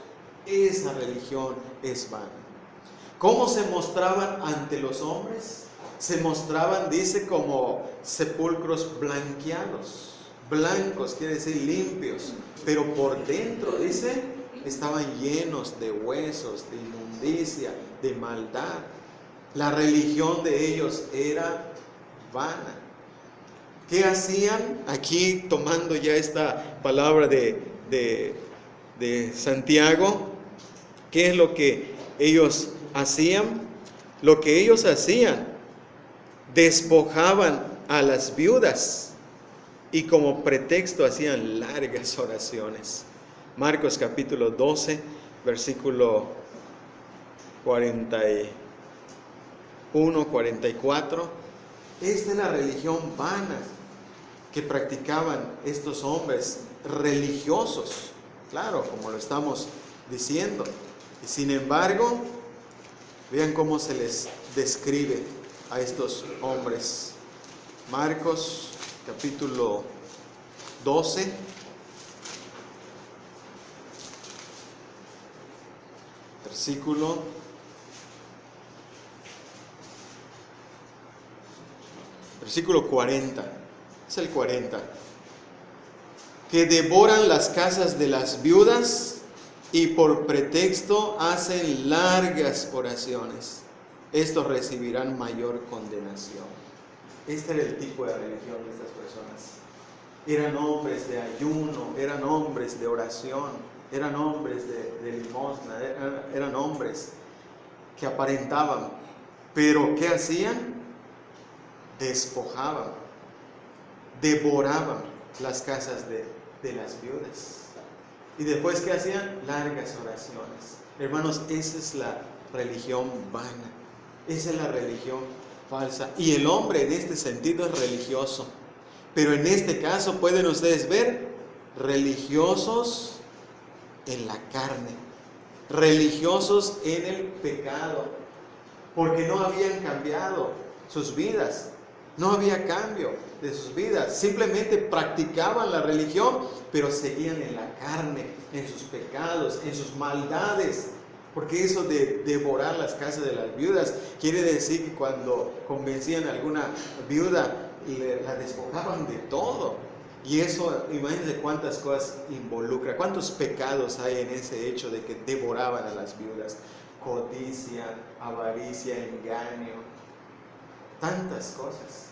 Esa religión es vana. ¿Cómo se mostraban ante los hombres? Se mostraban, dice, como sepulcros blanqueados. Blancos quiere decir limpios. Pero por dentro, dice, estaban llenos de huesos, de inmundicia, de maldad. La religión de ellos era vana. ¿Qué hacían? Aquí, tomando ya esta palabra de Santiago, ¿qué es lo que ellos hacían? Lo que ellos hacían despojaban a las viudas y como pretexto hacían largas oraciones. Marcos capítulo 12, versículo 41, 44. Esta es la religión vana que practicaban estos hombres religiosos, claro, como lo estamos diciendo. Y sin embargo, vean cómo se les describe a estos hombres. Marcos capítulo 12, versículo 40, es el 40, que devoran las casas de las viudas y por pretexto hacen largas oraciones. Estos recibirán mayor condenación. Este era el tipo de religión de estas personas. Eran hombres de ayuno, eran hombres de oración, eran hombres de limosna, eran hombres que aparentaban. Pero ¿qué hacían? Despojaban, devoraban las casas de las viudas. Y después, ¿qué hacían? Largas oraciones. Hermanos, esa es la religión vana. Esa es la religión falsa. Y el hombre en este sentido es religioso. Pero en este caso pueden ustedes ver religiosos en la carne, religiosos en el pecado, porque no habían cambiado sus vidas. No había cambio de sus vidas. Simplemente practicaban la religión, pero seguían en la carne, en sus pecados, en sus maldades. Porque eso de devorar las casas de las viudas quiere decir que cuando convencían a alguna viuda, la despojaban de todo. Y eso, imagínense cuántas cosas involucra, cuántos pecados hay en ese hecho de que devoraban a las viudas. Codicia, avaricia, engaño, tantas cosas.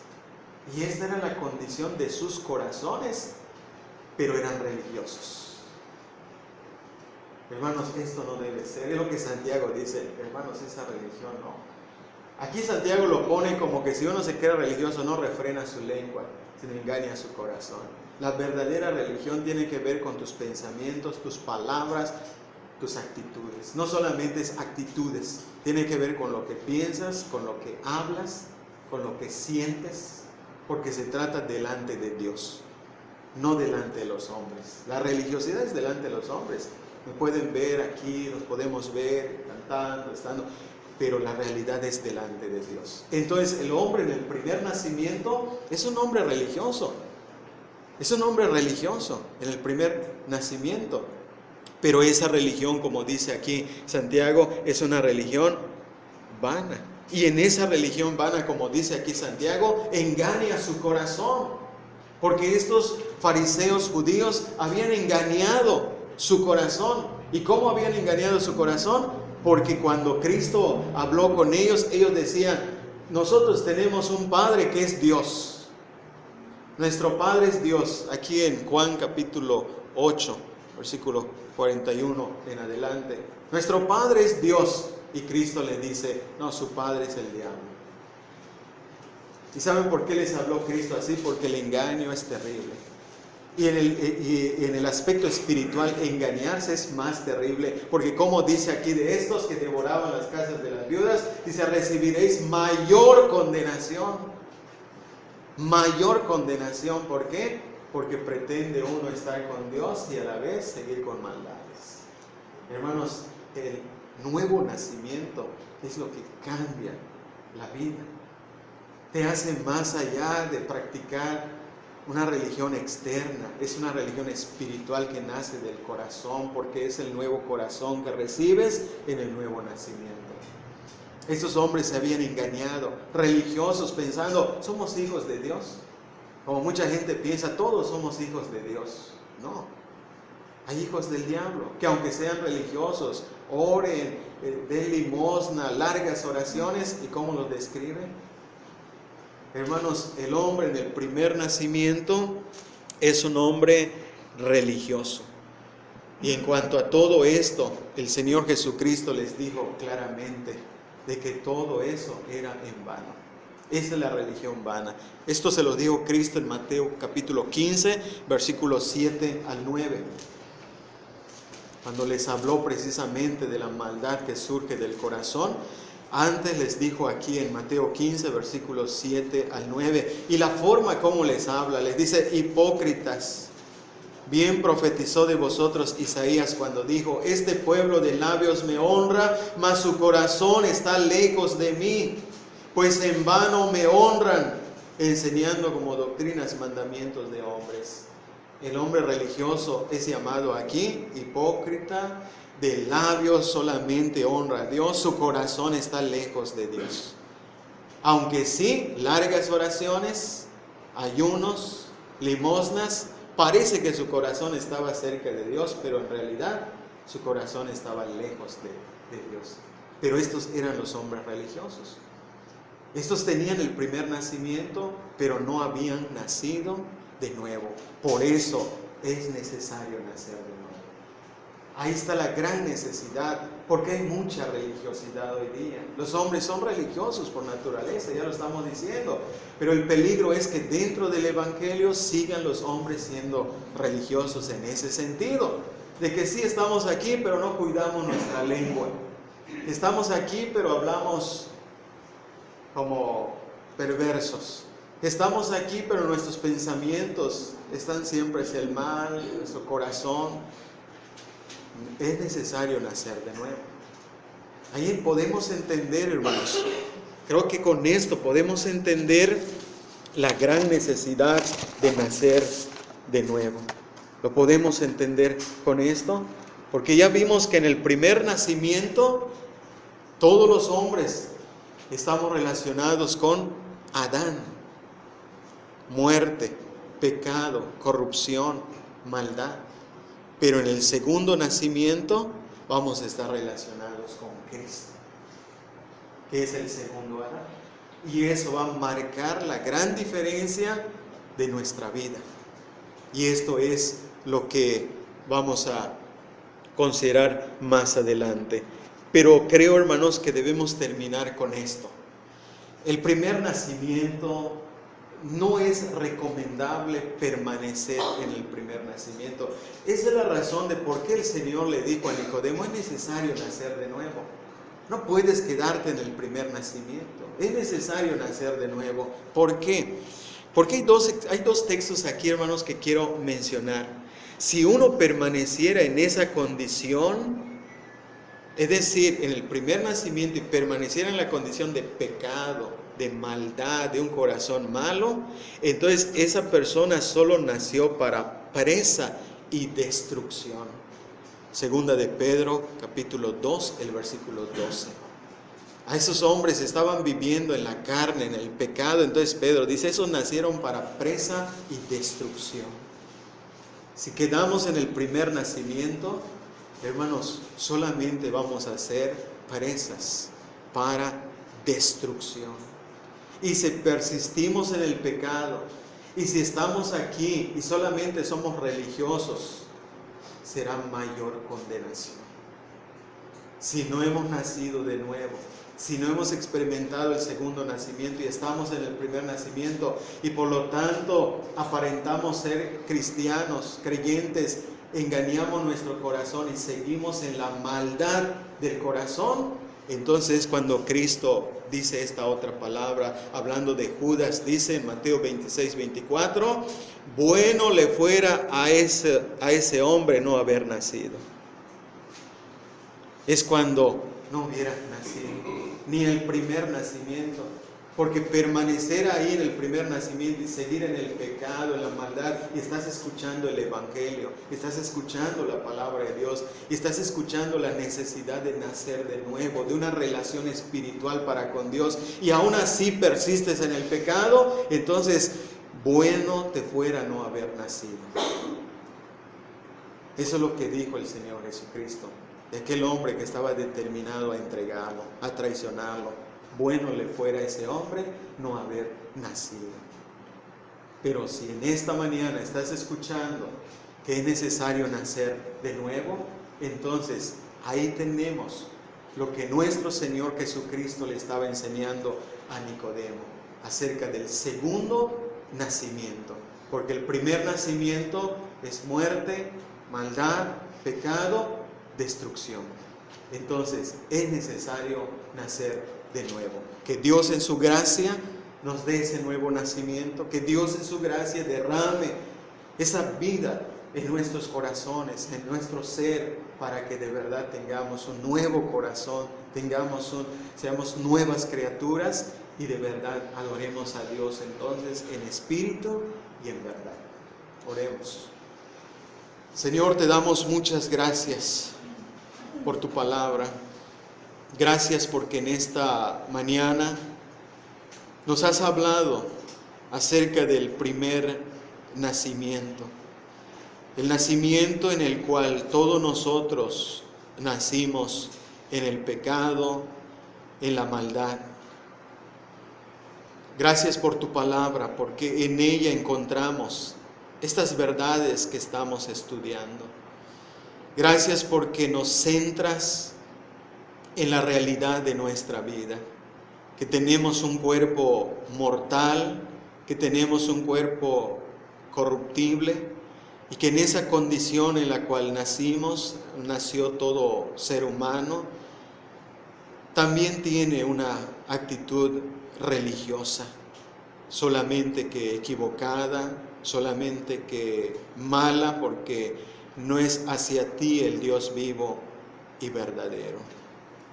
Y esta era la condición de sus corazones, pero eran religiosos. Hermanos, esto no debe ser. Es lo que Santiago dice, hermanos, esa religión no. Aquí Santiago lo pone como que si uno se queda religioso no refrena su lengua, sino engaña su corazón. La verdadera religión tiene que ver con tus pensamientos, tus palabras, tus actitudes. No solamente es actitudes, tiene que ver con lo que piensas, con lo que hablas, con lo que sientes, porque se trata delante de Dios, no delante de los hombres. La religiosidad es delante de los hombres. Me pueden ver aquí, nos podemos ver cantando, estando, pero la realidad es delante de Dios. Entonces el hombre en el primer nacimiento es un hombre religioso. Es un hombre religioso en el primer nacimiento. Pero esa religión, como dice aquí Santiago, es una religión vana. Y en esa religión vana, como dice aquí Santiago, engaña su corazón. Porque estos fariseos judíos habían engañado su corazón. ¿Y cómo habían engañado su corazón? Porque cuando Cristo habló con ellos, ellos decían, nosotros tenemos un Padre que es Dios. Nuestro Padre es Dios. Aquí en Juan capítulo 8, versículo 41 en adelante. Nuestro Padre es Dios. Y Cristo le dice, no, su padre es el diablo. ¿Y saben por qué les habló Cristo así? Porque el engaño es terrible. Y en el aspecto espiritual, engañarse es más terrible. Porque como dice aquí de estos que devoraban las casas de las viudas, dice, recibiréis mayor condenación. Mayor condenación. ¿Por qué? Porque pretende uno estar con Dios y a la vez seguir con maldades. Hermanos, el nuevo nacimiento es lo que cambia la vida. Te hace más allá de practicar una religión externa. Es una religión espiritual que nace del corazón, porque es el nuevo corazón que recibes en el nuevo nacimiento. Estos hombres se habían engañado, religiosos, pensando, somos hijos de Dios. Como mucha gente piensa, todos somos hijos de Dios. No, hay hijos del diablo, que aunque sean religiosos, oren, den limosna, largas oraciones. ¿Y cómo los describe? Hermanos, el hombre en el primer nacimiento es un hombre religioso. Y en cuanto a todo esto, el Señor Jesucristo les dijo claramente de que todo eso era en vano. Esa es la religión vana. Esto se lo dijo Cristo en Mateo capítulo 15, versículos 7 al 9. Cuando les habló precisamente de la maldad que surge del corazón, antes les dijo aquí en Mateo 15, versículos 7 al 9. Y la forma como les habla, les dice: hipócritas, bien profetizó de vosotros Isaías cuando dijo: este pueblo de labios me honra, mas su corazón está lejos de mí. Pues en vano me honran, enseñando como doctrinas mandamientos de hombres. El hombre religioso es llamado aquí hipócrita, de labios solamente honra a Dios, su corazón está lejos de Dios. Aunque sí, largas oraciones, ayunos, limosnas, parece que su corazón estaba cerca de Dios, pero en realidad su corazón estaba lejos de Dios. Pero estos eran los hombres religiosos. Estos tenían el primer nacimiento, pero no habían nacido de nuevo. Por eso es necesario nacer de nuevo. Ahí está la gran necesidad, porque hay mucha religiosidad hoy día. Los hombres son religiosos por naturaleza, ya lo estamos diciendo. Pero el peligro es que dentro del Evangelio sigan los hombres siendo religiosos en ese sentido. De que sí estamos aquí, pero no cuidamos nuestra lengua. Estamos aquí, pero hablamos como perversos. Estamos aquí, pero nuestros pensamientos están siempre hacia el mal, nuestro corazón. Es necesario nacer de nuevo. Ahí podemos entender, hermanos. Creo que con esto podemos entender la gran necesidad de nacer de nuevo. ¿Lo podemos entender con esto? Porque ya vimos que en el primer nacimiento todos los hombres estamos relacionados con Adán. Muerte, pecado, corrupción, maldad. Pero en el segundo nacimiento vamos a estar relacionados con Cristo, que es el segundo Adán. Y eso va a marcar la gran diferencia de nuestra vida. Y esto es lo que vamos a considerar más adelante. Pero creo, hermanos, que debemos terminar con esto. El primer nacimiento, no es recomendable permanecer en el primer nacimiento. Esa es la razón de por qué el Señor le dijo a Nicodemo: es necesario nacer de nuevo. No puedes quedarte en el primer nacimiento. Es necesario nacer de nuevo. ¿Por qué? Porque hay dos textos aquí, hermanos, que quiero mencionar. Si uno permaneciera en esa condición, es decir, en el primer nacimiento, y permaneciera en la condición de pecado, de maldad, de un corazón malo, entonces esa persona solo nació para presa y destrucción. Segunda de Pedro, capítulo 2, el versículo 12. A esos hombres estaban viviendo en la carne, en el pecado. Entonces Pedro dice: esos nacieron para presa y destrucción. Si quedamos en el primer nacimiento, hermanos, solamente vamos a ser presas para destrucción. Y si persistimos en el pecado, y si estamos aquí y solamente somos religiosos, será mayor condenación. Si no hemos nacido de nuevo, si no hemos experimentado el segundo nacimiento y estamos en el primer nacimiento, y por lo tanto aparentamos ser cristianos, creyentes, engañamos nuestro corazón y seguimos en la maldad del corazón, entonces cuando Cristo dice esta otra palabra, hablando de Judas, dice en Mateo 26, 24, bueno le fuera a ese hombre no haber nacido. Es cuando no hubiera nacido, ni el primer nacimiento. Porque permanecer ahí en el primer nacimiento y seguir en el pecado, en la maldad, y estás escuchando el Evangelio, estás escuchando la palabra de Dios, y estás escuchando la necesidad de nacer de nuevo, de una relación espiritual para con Dios, y aún así persistes en el pecado, entonces bueno te fuera no haber nacido. Eso es lo que dijo el Señor Jesucristo, de aquel hombre que estaba determinado a entregarlo, a traicionarlo. Bueno le fuera a ese hombre no haber nacido. Pero si en esta mañana estás escuchando que es necesario nacer de nuevo, entonces ahí tenemos lo que nuestro Señor Jesucristo le estaba enseñando a Nicodemo. acerca del segundo nacimiento, porque el primer nacimiento es muerte, maldad, pecado, destrucción. Entonces es necesario nacer de nuevo. Que Dios en su gracia nos dé ese nuevo nacimiento, que Dios en su gracia derrame esa vida en nuestros corazones, en nuestro ser, para que de verdad tengamos un nuevo corazón, seamos nuevas criaturas y de verdad adoremos a Dios entonces en espíritu y en verdad. Oremos. Señor, te damos muchas gracias por tu palabra. Gracias porque en esta mañana nos has hablado acerca del primer nacimiento. El nacimiento en el cual todos nosotros nacimos en el pecado, en la maldad. Gracias por tu palabra, porque en ella encontramos estas verdades que estamos estudiando. Gracias porque nos centras en la realidad de nuestra vida, que tenemos un cuerpo mortal, que tenemos un cuerpo corruptible, y que en esa condición en la cual nació todo ser humano, también tiene una actitud religiosa, solamente que equivocada, solamente que mala, porque no es hacia ti el Dios vivo y verdadero.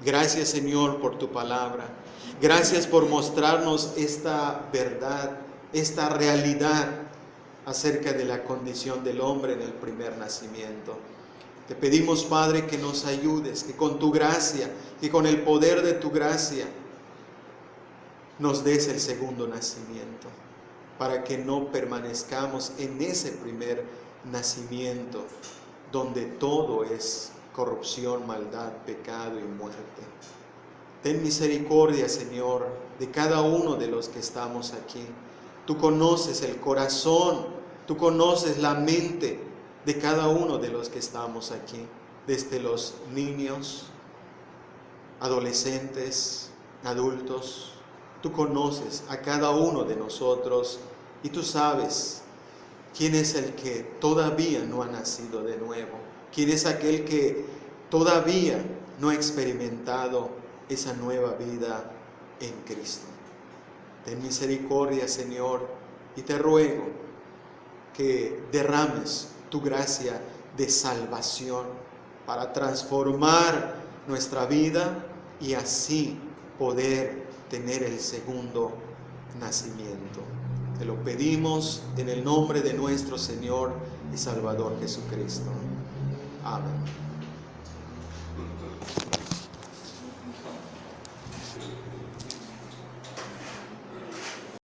Gracias, Señor, por tu palabra. Gracias por mostrarnos esta verdad, esta realidad acerca de la condición del hombre en el primer nacimiento. Te pedimos, Padre, que nos ayudes, que con tu gracia, que con el poder de tu gracia, nos des el segundo nacimiento, para que no permanezcamos en ese primer nacimiento, donde todo es corrupción, maldad, pecado y muerte. Ten misericordia, Señor, de cada uno de los que estamos aquí. Tú conoces el corazón, tú conoces la mente de cada uno de los que estamos aquí, desde los niños, adolescentes, adultos. Tú conoces a cada uno de nosotros y tú sabes quién es el que todavía no ha nacido de nuevo, quién es aquel que todavía no ha experimentado esa nueva vida en Cristo. Ten misericordia, Señor, y te ruego que derrames tu gracia de salvación para transformar nuestra vida y así poder tener el segundo nacimiento. Te lo pedimos en el nombre de nuestro Señor y Salvador Jesucristo. Amén.